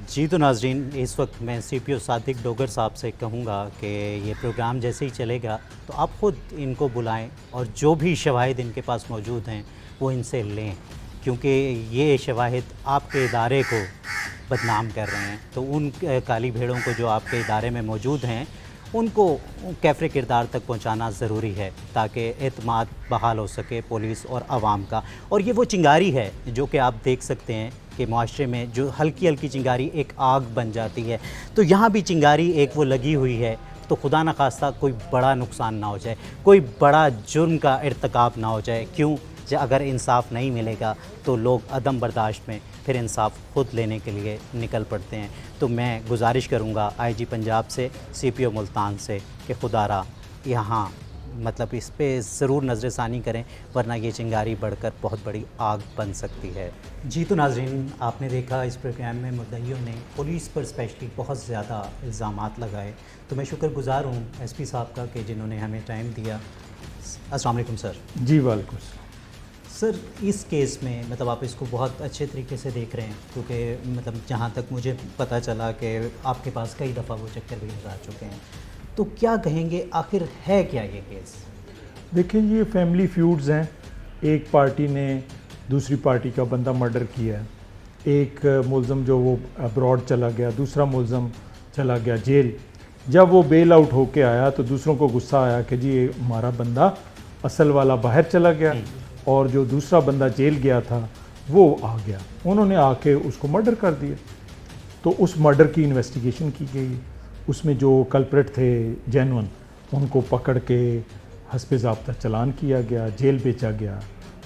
جی تو ناظرین، اس وقت میں سی پی او صادق ڈوگر صاحب سے کہوں گا کہ یہ پروگرام جیسے ہی چلے گا تو آپ خود ان کو بلائیں اور جو بھی شواہد ان کے پاس موجود ہیں وہ ان سے لیں، کیونکہ یہ شواہد آپ کے ادارے کو بدنام کر رہے ہیں. تو ان کالی بھیڑوں کو جو آپ کے ادارے میں موجود ہیں ان کو کیفر کردار تک پہنچانا ضروری ہے تاکہ اعتماد بحال ہو سکے پولیس اور عوام کا. اور یہ وہ چنگاری ہے جو کہ آپ دیکھ سکتے ہیں کہ معاشرے میں جو ہلکی ہلکی چنگاری ایک آگ بن جاتی ہے، تو یہاں بھی چنگاری ایک وہ لگی ہوئی ہے. تو خدا نخواستہ کوئی بڑا نقصان نہ ہو جائے، کوئی بڑا جرم کا ارتکاب نہ ہو جائے. کیوں؟ اگر انصاف نہیں ملے گا تو لوگ عدم برداشت میں پھر انصاف خود لینے کے لیے نکل پڑتے ہیں. تو میں گزارش کروں گا آئی جی پنجاب سے، سی پی او ملتان سے کہ خدا را یہاں مطلب اس پہ ضرور نظر ثانی کریں، ورنہ یہ چنگاری بڑھ کر بہت بڑی آگ بن سکتی ہے. جی تو ناظرین، آپ نے دیکھا اس پروگرام میں مدعیوں نے پولیس پر اسپیشلی بہت زیادہ الزامات لگائے. تو میں شکر گزار ہوں ایس پی صاحب کا کہ جنہوں نے ہمیں ٹائم دیا. السلام علیکم سر. جی وعلیکم السلام. سر اس کیس میں مطلب آپ اس کو بہت اچھے طریقے سے دیکھ رہے ہیں، کیونکہ مطلب جہاں تک مجھے پتہ چلا کہ آپ کے پاس کئی دفعہ وہ چکر بھی لگا چکے ہیں. تو کیا کہیں گے، آخر ہے کیا یہ کیس؟ دیکھیں یہ فیملی فیوڈز ہیں. ایک پارٹی نے دوسری پارٹی کا بندہ مرڈر کیا ہے. ایک ملزم جو وہ ابراڈ چلا گیا، دوسرا ملزم چلا گیا جیل. جب وہ بیل آؤٹ ہو کے آیا تو دوسروں کو غصہ آیا کہ جی ہمارا بندہ اصل والا باہر چلا گیا اور جو دوسرا بندہ جیل گیا تھا وہ آ گیا. انہوں نے آ کے اس کو مرڈر کر دیا. تو اس مرڈر کی انویسٹیگیشن کی گئی. اس میں جو کلپریٹ تھے جینون ان کو پکڑ کے حسب ضابطہ چلان کیا گیا، جیل بھیجا گیا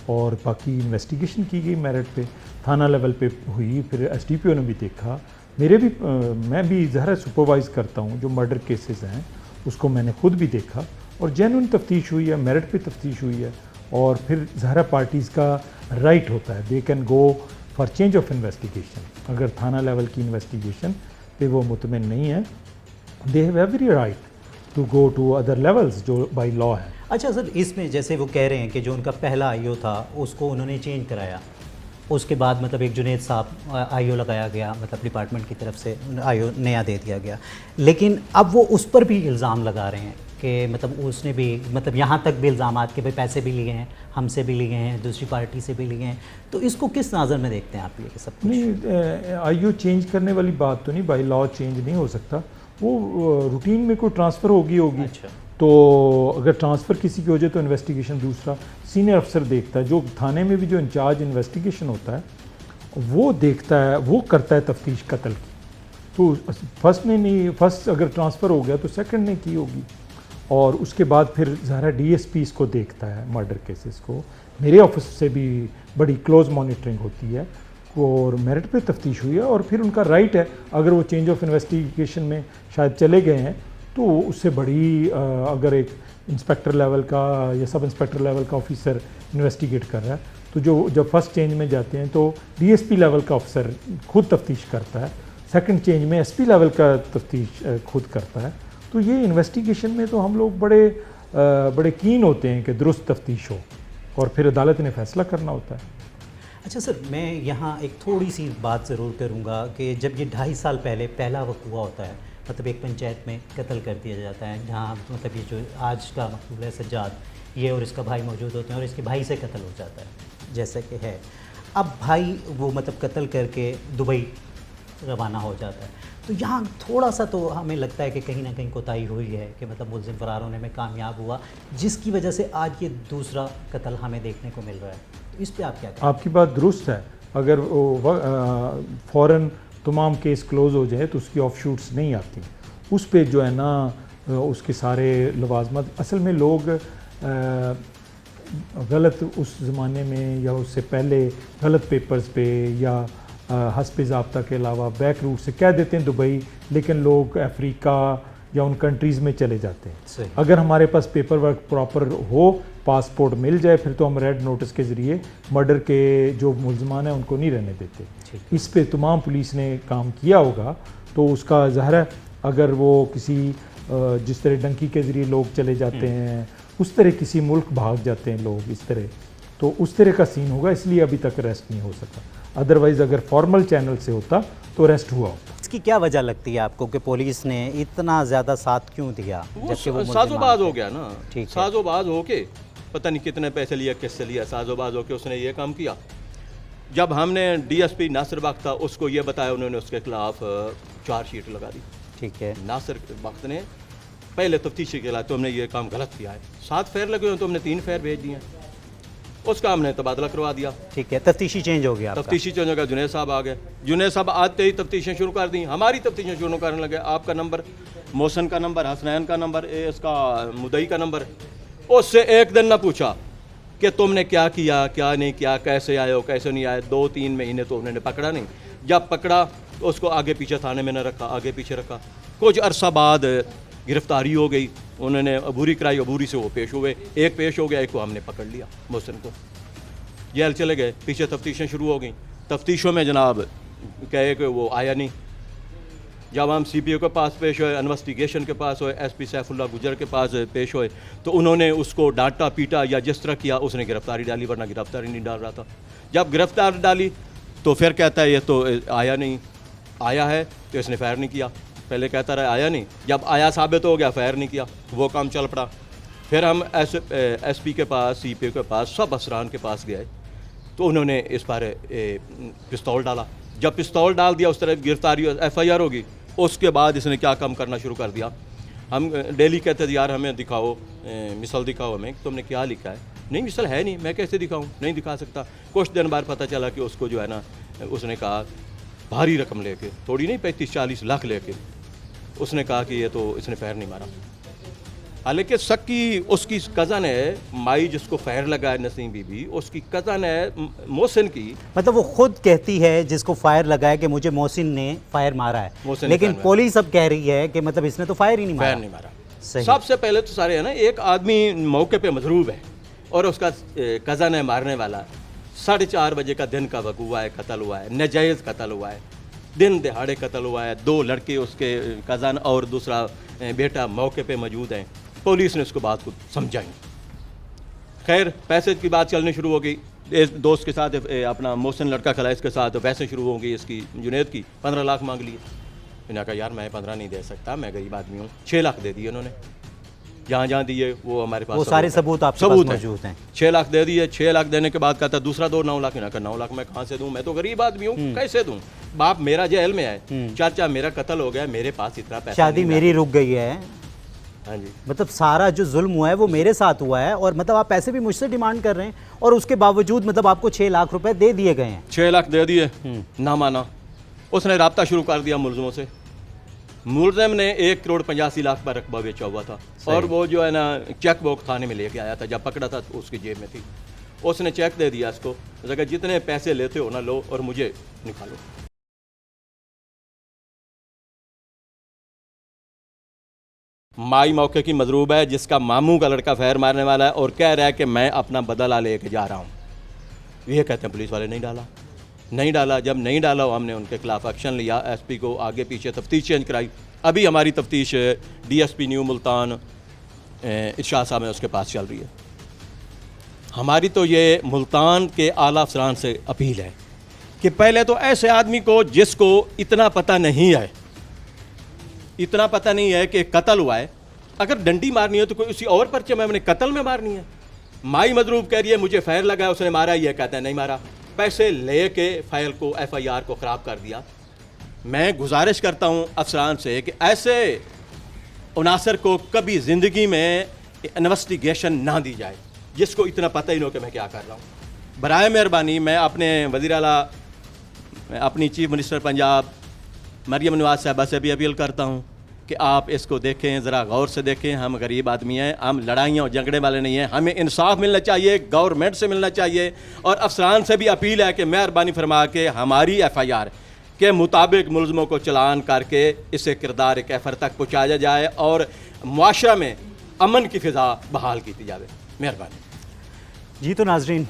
اور باقی انویسٹیگیشن کی گئی میرٹ پہ، تھانہ لیول پہ ہوئی. پھر ایس ڈی پی او نے بھی دیکھا. میں بھی ظاہر سپروائز کرتا ہوں جو مرڈر کیسز ہیں اس کو میں نے خود بھی دیکھا اور جینون تفتیش ہوئی ہے، میرٹ پہ تفتیش ہوئی ہے اور پھر ظاہرہ پارٹیز کا رائٹ ہوتا ہے they can go for change of investigation. اگر تھانہ لیول کی انویسٹیگیشن پہ وہ مطمئن نہیں ہے they have every right to go to other levels جو بائی لا ہے. اچھا سر، اس میں جیسے وہ کہہ رہے ہیں کہ جو ان کا پہلا آئی او تھا اس کو انہوں نے چینج کرایا، اس کے بعد مطلب ایک جنید صاحب آئی او لگایا گیا، مطلب ڈپارٹمنٹ کی طرف سے آئی او نیا دے دیا گیا، لیکن اب وہ اس پر بھی الزام لگا رہے ہیں کہ مطلب اس نے بھی مطلب یہاں تک بھی الزامات کہ بھائی پیسے بھی لیے ہیں، ہم سے بھی لیے ہیں، دوسری پارٹی سے بھی لیے ہیں. تو اس کو کس نظر میں دیکھتے ہیں آپ یہ سب کچھ؟ نہیں، آئی او چینج کرنے والی بات تو نہیں، بائی لا چینج نہیں ہو سکتا. وہ روٹین میں کوئی ٹرانسفر ہوگی اچھا. تو اگر ٹرانسفر کسی کی ہو جائے تو انویسٹیگیشن دوسرا سینئر افسر دیکھتا ہے. جو تھانے میں بھی جو انچارج انویسٹیگیشن ہوتا ہے وہ دیکھتا ہے، وہ کرتا ہے تفتیش قتل کی. تو فرسٹ نے نہیں، فرسٹ اگر ٹرانسفر ہو گیا تو سیکنڈ نے کی ہوگی، اور اس کے بعد پھر ظاہرہ ڈی ایس پی اس کو دیکھتا ہے مرڈر کیسز کو. میرے آفس سے بھی بڑی کلوز مانیٹرنگ ہوتی ہے اور میرٹ پہ تفتیش ہوئی ہے، اور پھر ان کا رائٹ ہے اگر وہ چینج آف انویسٹیگیشن میں شاید چلے گئے ہیں تو اس سے بڑی اگر ایک انسپیکٹر لیول کا یا سب انسپیکٹر لیول کا آفیسر انویسٹیگیٹ کر رہا ہے تو جو جب فرسٹ چینج میں جاتے ہیں تو ڈی ایس پی لیول کا آفیسر خود تفتیش کرتا ہے، سیکنڈ چینج میں ایس پی لیول کا تفتیش خود کرتا ہے. تو یہ انویسٹیگیشن میں تو ہم لوگ بڑے کین ہوتے ہیں کہ درست تفتیش ہو، اور پھر عدالت نے فیصلہ کرنا ہوتا ہے. اچھا سر، میں یہاں ایک تھوڑی سی بات ضرور کروں گا کہ جب یہ 2.5 سال پہلے پہلا وقت ہوا ہوتا ہے، مطلب ایک پنچایت میں قتل کر دیا جاتا ہے جہاں مطلب یہ جو آج کا مقبول ہے سجاد، یہ اور اس کا بھائی موجود ہوتے ہیں اور اس کے بھائی سے قتل ہو جاتا ہے جیسا کہ ہے. اب بھائی وہ مطلب قتل کر کے دبئی روانہ ہو جاتا ہے. تو یہاں تھوڑا سا تو ہمیں لگتا ہے کہ کہیں نہ کہیں کوتاہی ہوئی ہے کہ مطلب ملزم فرار ہونے میں کامیاب ہوا، جس کی وجہ سے آج یہ دوسرا قتل ہمیں دیکھنے کو مل رہا ہے. تو اس پہ آپ کیا کہیں؟ آپ کی بات درست ہے. اگر فوراً تمام کیس کلوز ہو جائے تو اس کی آف شوٹس نہیں آتی. اس پہ جو ہے نا اس کے سارے لوازمات، اصل میں لوگ غلط اس زمانے میں یا اس سے پہلے غلط پیپرز پہ یا حسب ضابطہ کے علاوہ بیک روٹ سے کہہ دیتے ہیں دبئی، لیکن لوگ افریقہ یا ان کنٹریز میں چلے جاتے ہیں. صحیح. اگر ہمارے پاس پیپر ورک پراپر ہو، پاسپورٹ مل جائے، پھر تو ہم ریڈ نوٹس کے ذریعے مرڈر کے جو ملزمان ہیں ان کو نہیں رہنے دیتے. اس پہ تمام پولیس نے کام کیا ہوگا تو اس کا ظاہر ہے اگر وہ کسی جس طرح ڈنکی کے ذریعے لوگ چلے جاتے ہیں، اس طرح کسی ملک بھاگ جاتے ہیں لوگ اس طرح، تو اس طرح کا سین ہوگا. اس لیے ابھی تک ریسٹ نہیں ہو سکا. ادروائز اگر فارمل چینل سے ہوتا تو ریسٹ ہوا ہوتا. اس کی کیا وجہ لگتی ہے آپ کو کہ پولیس نے اتنا زیادہ ساتھ کیوں دیا؟ جبکہ وہ ساز و باز ہو گیا نا. ٹھیک ہے. ساز و باز ہو کے پتہ نہیں کتنے پیسے لیا، کس سے لیا، ساز و باز ہو کے اس نے یہ کام کیا. جب ہم نے ڈی ایس پی ناصر بخت تھا اس کو یہ بتایا، انہوں نے اس کے خلاف چارج شیٹ لگا دی. ٹھیک ہے. ناصر بخت نے پہلے تفتیشی کے خلاف تم نے یہ کام غلط کیا ہے، 7 فیئر لگے ہوئے، تم نے 3 فیئر بھیج دیے. اس کا ہم نے تبادلہ کروا دیا. ٹھیک ہے. تفتیشی چینج ہو گیا آپ کا. تفتیشی چینج ہو گیا. جنید صاحب آ گئے. جنید صاحب آتے ہی تفتیشیں شروع کر دیں، ہماری تفتیشیں شروع کرنے لگے. آپ کا نمبر، محسن کا نمبر، حسنین کا نمبر، اس کا مدعی کا نمبر. اس سے ایک دن نہ پوچھا کہ تم نے کیا کیا، کیا نہیں کیا، کیسے آئے ہو، کیسے نہیں آئے. 2-3 مہینے تو انہوں نے پکڑا نہیں. جب پکڑا تو اس کو آگے پیچھے تھانے میں نہ رکھا، آگے پیچھے رکھا. کچھ عرصہ بعد گرفتاری ہو گئی، انہوں نے عبوری کرائی، عبوری سے وہ پیش ہوئے. ایک پیش ہو گیا، ایک کو ہم نے پکڑ لیا، محسن کو. جیل چلے گئے. پیچھے تفتیشیں شروع ہو گئیں. تفتیشوں میں جناب کہے کہ وہ آیا نہیں. جب ہم سی پی او کے پاس پیش ہوئے، انویسٹیگیشن کے پاس ہوئے، ایس پی سیف اللہ گجر کے پاس پیش ہوئے، تو انہوں نے اس کو ڈانٹا پیٹا یا جس طرح کیا اس نے گرفتاری ڈالی، ورنہ گرفتاری نہیں ڈال رہا تھا. جب گرفتاری ڈالی تو پھر کہتا ہے یہ تو آیا نہیں. آیا ہے تو اس نے فائر نہیں کیا. پہلے کہتا رہا آیا نہیں، جب آیا ثابت ہو گیا فائر نہیں کیا، وہ کام چل پڑا. پھر ہم ایس پی کے پاس، سی پی او کے پاس، سب افسران کے پاس گئے تو انہوں نے اس پر پستول ڈالا. جب پستول ڈال دیا اس طرح گرفتاری ایف آئی آر ہوگی. اس کے بعد اس نے کیا کام کرنا شروع کر دیا. ہم ڈیلی کہتے تھے یار ہمیں دکھاؤ، مثل دکھاؤ ہمیں، تم نے کیا لکھا ہے. نہیں مثل ہے نہیں، میں کیسے دکھاؤں، نہیں دکھا سکتا. کچھ دن بعد پتہ چلا کہ اس کو جو ہے نا، اس نے کہا بھاری رقم لے کے، تھوڑی نہیں 35-40 لاکھ لے کے، اس نے کہا کہ یہ تو اس نے فائر نہیں مارا. حالانکہ سکی اس کی کزن ہے، مائی جس کو فائر لگا ہے نسیم بی بی، اس کی کزن ہے محسن کی. مطلب وہ خود کہتی ہے جس کو فائر لگا ہے کہ مجھے محسن نے فائر مارا ہے، لیکن پولیس اب کہہ رہی ہے کہ مطلب اس نے تو فائر ہی نہیں مارا. سب سے پہلے تو سارے ہے نا، ایک آدمی موقع پہ مضروب ہے और उसका कज़न है मारने वाला। 4:30 बजे का दिन का वक़्त हुआ है, कत्ल हुआ है, नाजायज़ कत्ल हुआ है, दिन दहाड़े कत्ल हुआ है। 2 लड़के उसके कज़न और दूसरा बेटा मौके पे मौजूद हैं। पुलिस ने उसको बात को समझाई। खैर पैसे की बात चलनी शुरू हो गई। इस दोस्त के साथ अपना मोहसिन लड़का खड़ा, इसके साथ पैसे शुरू हो गई इसकी जुनैद की। 15 लाख मांग लिए। मैंने कहा यार मैं 15 नहीं दे सकता, मैं गरीब आदमी हूँ। 6 लाख दे दिए उन्होंने। जहाँ दिए वो हमारे पास वो सारे सबूत आपके पास मौजूद हैं। 6 लाख दे दिए। 6 लाख देने के बाद कहता दूसरा दो 9 लाख। 9 लाख मैं कहाँ से दूँ, मैं तो गरीब आदमी हूँ, कैसे दूँ? बाप मेरा जेल में है, चाचा मेरा कत्ल हो गया, मेरे पास इतना पैसा शादी नहीं मेरी रुक गई है। हाँ जी, मतलब सारा जो जुल्म हुआ है वो मेरे साथ हुआ है, और मतलब आप पैसे भी मुझसे डिमांड कर रहे हैं, और उसके बावजूद मतलब आपको 6 लाख रुपए दे दिए गए हैं। 6 लाख दे दिए, ना माना। उसने राब्ता शुरू कर दिया मुलजमों से। मुलजम ने 1,85,00,000 पर रकबा बेचा हुआ था, और वो जो है ना चेक बुक थाने में लेके आया था, जब पकड़ा था तो उसकी जेब में थी। उसने चेक दे दिया इसको, उसने कहा जितने पैसे लेते हो ना लो और मुझे निकालो। माई मौके की मजरूब है, जिसका मामू का लड़का फायर मारने वाला है और कह रहा है कि मैं अपना बदला लेके जा रहा हूँ। ये कहते हैं पुलिस वाले नहीं डाला। जब नहीं डाला हमने उनके खिलाफ एक्शन लिया। एसपी को आगे पीछे तफ्तीश चेंज कराई। अभी हमारी तफ्तीश डीएसपी न्यू मुल्तान इरशाद साहब है उसके पास चल रही है। हमारी तो ये मुल्तान के आला अफसरान से अपील है कि पहले तो ऐसे आदमी को जिसको इतना पता नहीं है कि कत्ल हुआ है, अगर डंडी मारनी है तो कोई उसी और पर्चे में हमने कत्ल में मारनी है। माई मजरूब कह रही है मुझे फायर लगा है, उसने मारा, ये कहते हैं नहीं मारा। पैसे लेके फाइल को एफआईआर को ख़राब कर दिया। मैं गुजारिश करता हूं अफसरान से कि ऐसे उनासर को कभी ज़िंदगी में इन्वेस्टिगेशन ना दी जाए जिसको इतना पता ही नहीं हो कि मैं क्या कर रहा हूं। बराए मेहरबानी मैं अपने वज़ीर आला, अपनी चीफ मिनिस्टर पंजाब मरियम नवाज साहबा से भी अपील करता हूं कि आप इसको देखें, ज़रा गौर से देखें। हम गरीब आदमी हैं, हम लड़ाइयाँ और झगड़े वाले नहीं हैं। हमें इंसाफ मिलना चाहिए, गवर्नमेंट से मिलना चाहिए, और अफसरान से भी अपील है कि मेहरबानी फरमा के हमारी एफआईआर के मुताबिक मुलजमों को चलान करके इसे किरदार कैफर तक पहुँचाया जाए और मुआशरा में अमन की फ़िज़ा बहाल की जाए। मेहरबानी। जी तो नाजरीन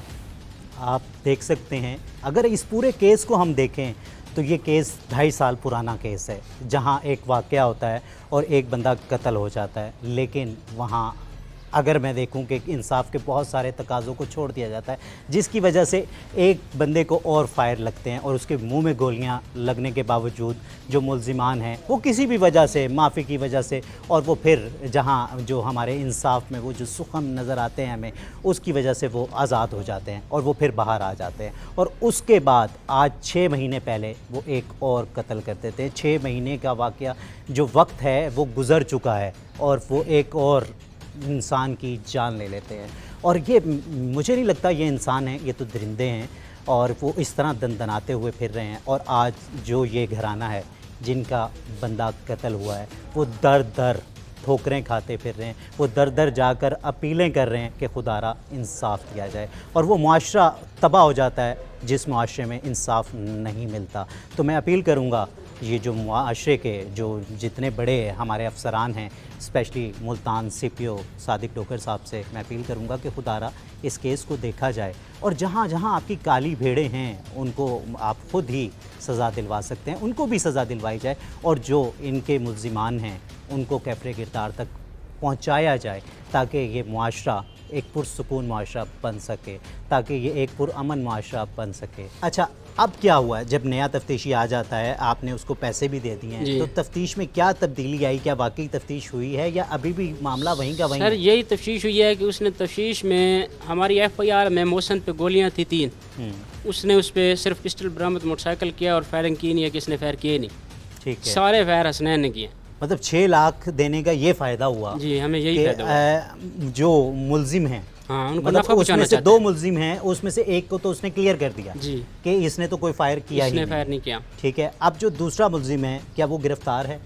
आप देख सकते हैं, अगर इस पूरे केस को हम देखें तो ये केस 2.5 साल पुराना केस है, जहाँ एक वाक़या होता है और एक बंदा कत्ल हो जाता है। लेकिन वहाँ अगर मैं देखूं कि इंसाफ के बहुत सारे तकाज़ों को छोड़ दिया जाता है, जिसकी वजह से एक बंदे को और फायर लगते हैं, और उसके मुंह में गोलियां लगने के बावजूद जो मुल्ज़िमान हैं वो किसी भी वजह से, माफ़ी की वजह से, और वो फिर जहां जो हमारे इंसाफ में वो जो सुखम नज़र आते हैं हमें, उसकी वजह से वो आज़ाद हो जाते हैं और वो फिर बाहर आ जाते हैं। और उसके बाद आज 6 महीने पहले वो एक और कत्ल करते थे। 6 महीने का वाक़या जो वक्त है वो गुज़र चुका है, और वो एक और इंसान की जान ले लेते हैं। और ये मुझे नहीं लगता ये इंसान है, ये तो दरिंदे हैं, और वो इस तरह दनदनाते हुए फिर रहे हैं। और आज जो ये घराना है जिनका बंदा कत्ल हुआ है, वो दर दर ठोकरें खाते फिर रहे हैं, वो दर दर जाकर अपीलें कर रहे हैं कि खुदारा इंसाफ दिया जाए। और वो मुआशरा तबाह हो जाता है जिस मुआशरे में इंसाफ नहीं मिलता। तो मैं अपील करूँगा ये जो मुआशरे के जो जितने बड़े हमारे अफसरान हैं, specially Multan CPO Sadiq docker साहब से मैं अपील करूंगा कि खुदारा इस केस को देखा जाए, और जहां जहां आपकी काली भेड़ें हैं उनको आप खुद ही सज़ा दिलवा सकते हैं, उनको भी सज़ा दिलवाई जाए, और जो इनके मुल्ज़िमान हैं उनको कैफरे गिरदार तक पहुंचाया जाए, ताकि ये मुआशरा एक पुरसुकून मुआशरा बन सके, ताकि ये एक पुरअमन मुआशरा बन सके। अच्छा, अब क्या हुआ? जब नया तफ्तीशी आ जाता है, आपने उसको पैसे भी दे दिए हैं, तो तफ्तीश में क्या तब्दीली आई? क्या वाकई तफ्तीश हुई है या अभी भी मामला वहीं का वहीं? सर यही तफ्तीश हुई है कि उसने तफ्तीश में हमारी एफआईआर में मोहसिन पे गोलियां थी 3, उसने उस पर सिर्फ पिस्टल बरामद मोटरसाइकिल किया और फायरिंग की नहीं है, किसने फायर किए नहीं। ठीक है, सारे फायर हसनैन ने किए। मतलब 6 लाख देने का ये फ़ायदा हुआ जी, हमें यही फायदा हुआ। जो मुल्जिम हैं, हाँ, उनको मतलब नफा उसमें से चाहते 2 हैं। मुल्जिम हैं, उसमें से एक को तो उसने क्लियर कर दिया जी कि इसने तो कोई फायर किया ही इसने नहीं। फायर नहीं किया। ठीक है, अब जो दूसरा मुल्जिम है क्या वो गिरफ्तार है?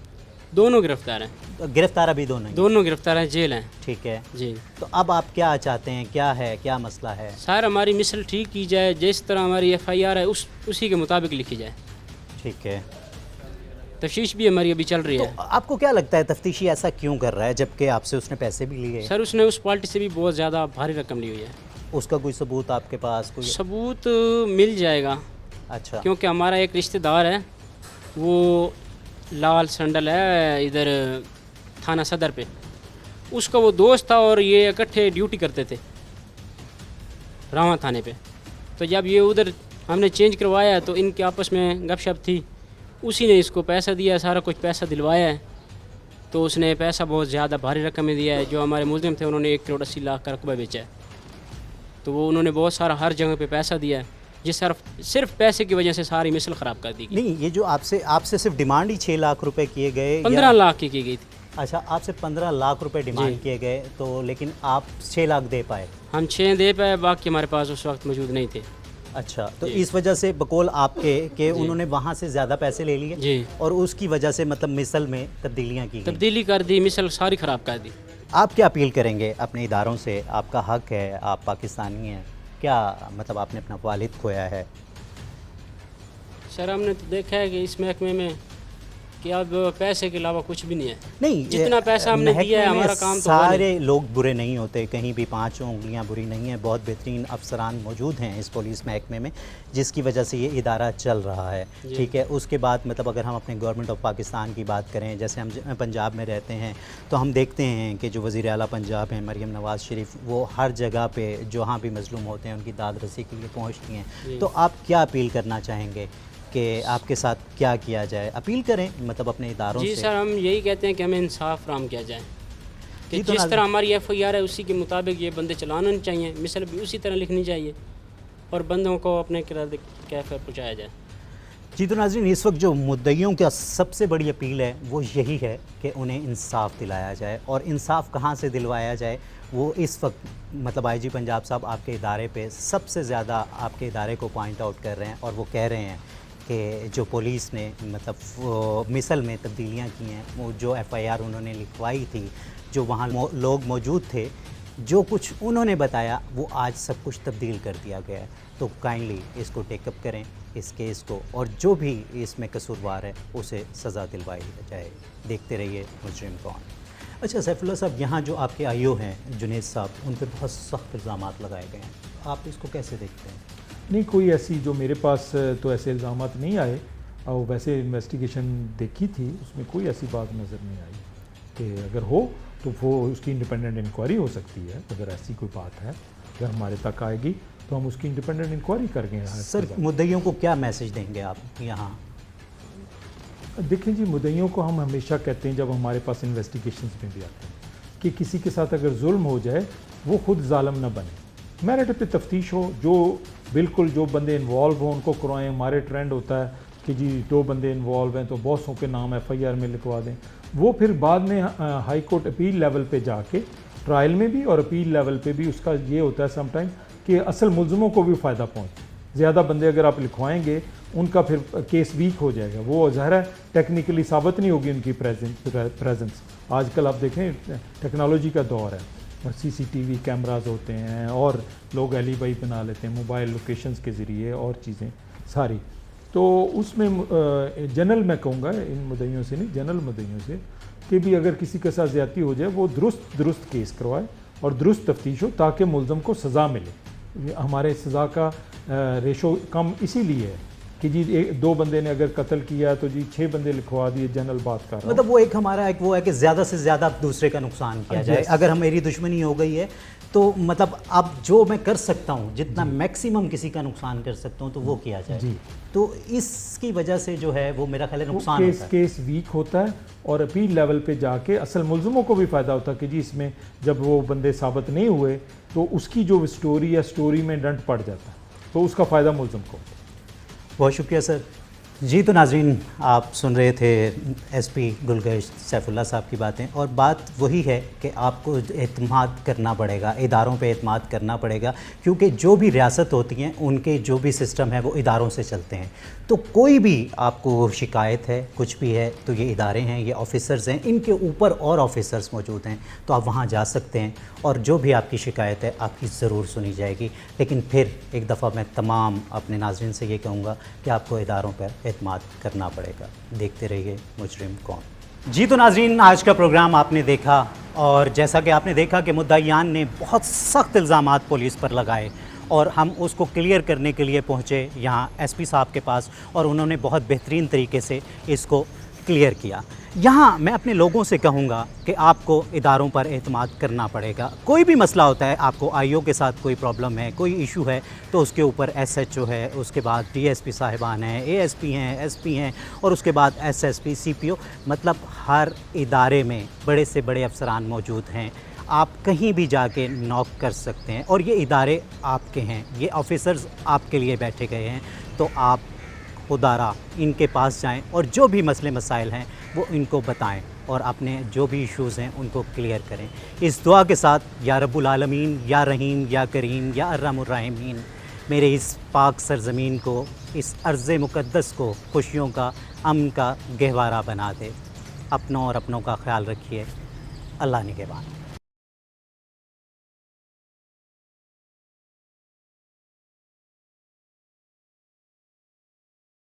दोनों गिरफ्तार हैं। गिरफ्तार अभी दोनों ही? दोनों गिरफ्तार हैं, जेल हैं। ठीक है, जी। तो अब आप क्या चाहते हैं, क्या है, क्या मसला है? सर हमारी मिसल ठीक की जाए, जिस तरह हमारी एफआईआर है उसी के मुताबिक लिखी जाए। ठीक है, तफ्तीश भी हमारी अभी चल रही है। तो आपको क्या लगता है तफ्तीशी ऐसा क्यों कर रहा है जबकि आपसे उसने पैसे भी लिए? सर उसने उस पार्टी से भी बहुत ज़्यादा भारी रकम ली हुई है। उसका कोई सबूत आपके पास कोई? सबूत मिल जाएगा, अच्छा, क्योंकि हमारा एक रिश्तेदार है, वो लाल संडल है इधर थाना सदर पे, उसका वो दोस्त था और ये इकट्ठे ड्यूटी करते थे रावा थाने पे। तो जब ये उधर हमने चेंज करवाया तो इनके आपस में गपशप थी, उसी ने इसको पैसा दिया, सारा कुछ पैसा दिलवाया है। तो उसने पैसा बहुत ज़्यादा भारी रकम में दिया है। जो हमारे मुलजिम थे उन्होंने 1,80,00,000 का रकबा बेचा है, तो वो उन्होंने बहुत सारा हर जगह पे पैसा दिया है, जिस सिर्फ पैसे की वजह से सारी मिसल ख़राब कर दी गई। नहीं, ये जो आपसे सिर्फ डिमांड ही 6 लाख रुपए किए गए? 15 लाख की गई थी। अच्छा, आपसे 15 लाख रुपए डिमांड किए गए, तो लेकिन आप 6 लाख दे पाए? हम 6 दे पाए, बाकी हमारे पास उस वक्त मौजूद नहीं थे। अच्छा, तो इस वजह से बकौल आपके कि उन्होंने वहाँ से ज़्यादा पैसे ले लिए जी, और उसकी वजह से मतलब मिसल में तब्दीलियाँ की गई। तब्दीली कर दी, मिसल सारी ख़राब कर दी। आप क्या अपील करेंगे अपने इदारों से? आपका हक है, आप पाकिस्तानी हैं, क्या मतलब आपने अपना वालिद खोया है? सर हमने तो देखा है कि इस महकमे में कि अब पैसे के अलावा कुछ भी नहीं है। नहीं, जितना पैसा हमने दिया है, महकमे में हमारा काम तो हुआ सारे लोग बुरे नहीं होते, कहीं भी 5 उंगलियां बुरी नहीं हैं। बहुत बेहतरीन अफसरान मौजूद हैं इस पुलिस महकमे में, जिसकी वजह से ये इदारा चल रहा है। ठीक है, उसके बाद मतलब अगर हम अपने गवर्नमेंट ऑफ पाकिस्तान की बात करें, जैसे हम पंजाब में रहते हैं तो हम देखते हैं कि जो वज़ीर आला पंजाब हैं मरियम नवाज़ शरीफ, वो हर जगह पे जहाँ भी मजलूम होते हैं उनकी दाद रसी के लिए पहुँचती हैं। तो आप क्या अपील करना चाहेंगे कि आपके साथ क्या किया जाए? अपील करें मतलब अपने इदारों जी से। सर, हम यही कहते हैं कि हमें इंसाफ फराहम किया जाए, कि जी, तो जिस तरह हमारी FIR है उसी के मुताबिक ये बंदे चलाना चाहिए, मिसल भी उसी तरह लिखनी चाहिए और बंदों को अपने किराए कैफे पहुँचाया जाए। जी तो नाज़रीन, इस वक्त जो मुद्दइयों का सबसे बड़ी अपील है वो यही है कि उन्हें इंसाफ दिलाया जाए। और इंसाफ कहाँ से दिलवाया जाए वो इस वक्त मतलब IG पंजाब साहब आपके इदारे पे सबसे ज़्यादा आपके इदारे को पॉइंट आउट कर रहे हैं और वो कह रहे हैं कि जो पुलिस ने मतलब मिसल में तब्दीलियाँ की हैं, वो जो FIR उन्होंने लिखवाई थी, जो वहाँ लोग मौजूद थे, जो कुछ उन्होंने बताया वो आज सब कुछ तब्दील कर दिया गया है। तो काइंडली इसको टेकअप करें इस केस को, और जो भी इसमें कसूरवार है उसे सज़ा दिलवाई जाए। देखते रहिए मुजरिम कौन। अच्छा सैफुल्लाह साहब, यहाँ जो आपके IO हैं जुनेद साहब, उन पर बहुत सख्त इल्ज़ामात लगाए गए हैं, आप इसको कैसे देखते हैं? नहीं, कोई ऐसी जो मेरे पास तो ऐसे इल्ज़ामात नहीं आए, और वैसे इन्वेस्टिगेशन देखी थी उसमें कोई ऐसी बात नज़र नहीं आई कि अगर हो तो वो उसकी इंडिपेंडेंट इंक्वायरी हो सकती है। अगर ऐसी कोई बात है अगर हमारे तक आएगी तो हम उसकी इंडिपेंडेंट इंक्वायरी करेंगे। सर मुद्दइयों को क्या मैसेज देंगे आप यहाँ? देखें जी, मुद्दइयों को हम हमेशा कहते हैं जब हमारे पास इन्वेस्टिगेशंस में भी आते हैं कि किसी के साथ अगर जुल्म हो जाए वो खुद जालिम ना बने, मेरिट पे तफ्तीश हो, जो बिल्कुल जो बंदे इन्वॉल्व हो उनको करवाएं। हमारे ट्रेंड होता है कि जी 2 बंदे इन्वॉल्व हैं तो बॉसों के नाम FIR में लिखवा दें, वो फिर बाद में हाई कोर्ट अपील लेवल पे जाके ट्रायल में भी और अपील लेवल पे भी उसका ये होता है समटाइम्स कि असल मुलज़मों को भी फ़ायदा पहुँचे। ज़्यादा बंदे अगर आप लिखवाएंगे उनका फिर केस वीक हो जाएगा, वो ज़ाहिर है टेक्निकली साबित नहीं होगी उनकी प्रेजेंस। आजकल आप देखें टेक्नोलॉजी का दौर है, CCTV कैमराज होते हैं और लोग एलिबाई बना लेते हैं मोबाइल लोकेशंस के ज़रिए और चीज़ें सारी। तो उसमें जनरल मैं कहूँगा, इन मुद्दइयों से नहीं, जनरल मुद्दइयों से कि भी अगर किसी के साथ ज़्यादती हो जाए वो दुरुस्त केस करवाए और दुरुस्त तफ्तीश हो ताकि मुलज़म को सज़ा मिले। हमारे सज़ा का रेशो कम इसीलिए है कि जी 2 बंदे ने अगर कत्ल किया तो जी 6 बंदे लिखवा दिए। जनरल बात कर रहा हूं। मतलब वो एक हमारा एक वो है कि ज़्यादा से ज़्यादा दूसरे का नुकसान किया जाए। अगर हम मेरी दुश्मनी हो गई है तो मतलब अब जो मैं कर सकता हूँ, जितना मैक्सिमम किसी का नुकसान कर सकता हूँ तो वो किया जाए जी। तो इसकी वजह से जो है वो मेरा ख्याल है नुकसान होता है, केस वीक होता है और अपील लेवल पे जाके असल मुलज़मों को भी फ़ायदा होता है कि जी इसमें जब वो बंदे साबित नहीं हुए तो उसकी जो स्टोरी या स्टोरी में डंट पड़ जाता है, तो उसका फ़ायदा मुलज़म को। बहुत शुक्रिया सर। जी तो नाज़रीन, आप सुन रहे थे SP गुलगश्त सैफुल्लाह साहब की बातें, और बात वही है कि आपको एतमाद करना पड़ेगा, इदारों पे एतमाद करना पड़ेगा, क्योंकि जो भी रियासत होती हैं उनके जो भी सिस्टम है वो इदारों से चलते हैं। तो कोई भी आपको शिकायत है, कुछ भी है, तो ये इदारे हैं, ये ऑफिसर्स हैं, इनके ऊपर और ऑफिसर्स मौजूद हैं, तो आप वहाँ जा सकते हैं और जो भी आपकी शिकायत है आपकी ज़रूर सुनी जाएगी। लेकिन फिर एक दफ़ा मैं तमाम अपने नाज़रीन से ये कहूँगा कि आपको इदारों पर اعتماد کرنا پڑے گا. دیکھتے رہیے مجرم کون. جی تو ناظرین، آج کا پروگرام آپ نے دیکھا، اور جیسا کہ آپ نے دیکھا کہ مدعیان نے بہت سخت الزامات پولیس پر لگائے، اور ہم اس کو کلیئر کرنے کے لیے پہنچے یہاں ایس پی صاحب کے پاس، اور انہوں نے بہت بہترین طریقے سے اس کو کلیئر کیا. یہاں میں اپنے لوگوں سے کہوں گا کہ آپ کو اداروں پر اعتماد کرنا پڑے گا. کوئی بھی مسئلہ ہوتا ہے، آپ کو آئی او کے ساتھ کوئی پرابلم ہے، کوئی ایشو ہے، تو اس کے اوپر ایس ایچ او ہے، اس کے بعد ڈی ایس پی صاحبان ہیں، اے ایس پی ہیں، ایس پی ہیں، اور اس کے بعد ایس ایس پی، سی پی او. مطلب ہر ادارے میں بڑے سے بڑے افسران موجود ہیں. آپ کہیں بھی جا کے نوک کر سکتے ہیں، اور یہ ادارے آپ کے ہیں، یہ آفیسرز آپ کے لیے بیٹھے گئے ہیں. تو آپ خدارا ان کے پاس جائیں، اور جو بھی مسئلے مسائل ہیں وہ ان کو بتائیں، اور اپنے جو بھی ایشوز ہیں ان کو کلیئر کریں. اس دعا کے ساتھ، یا رب العالمین، یا رحیم، یا کریم، یا ارحم الراحمین، میرے اس پاک سرزمین کو، اس ارض مقدس کو خوشیوں کا، امن کا گہوارہ بنا دے. اپنوں اور اپنوں کا خیال رکھیے. اللہ نگہبان.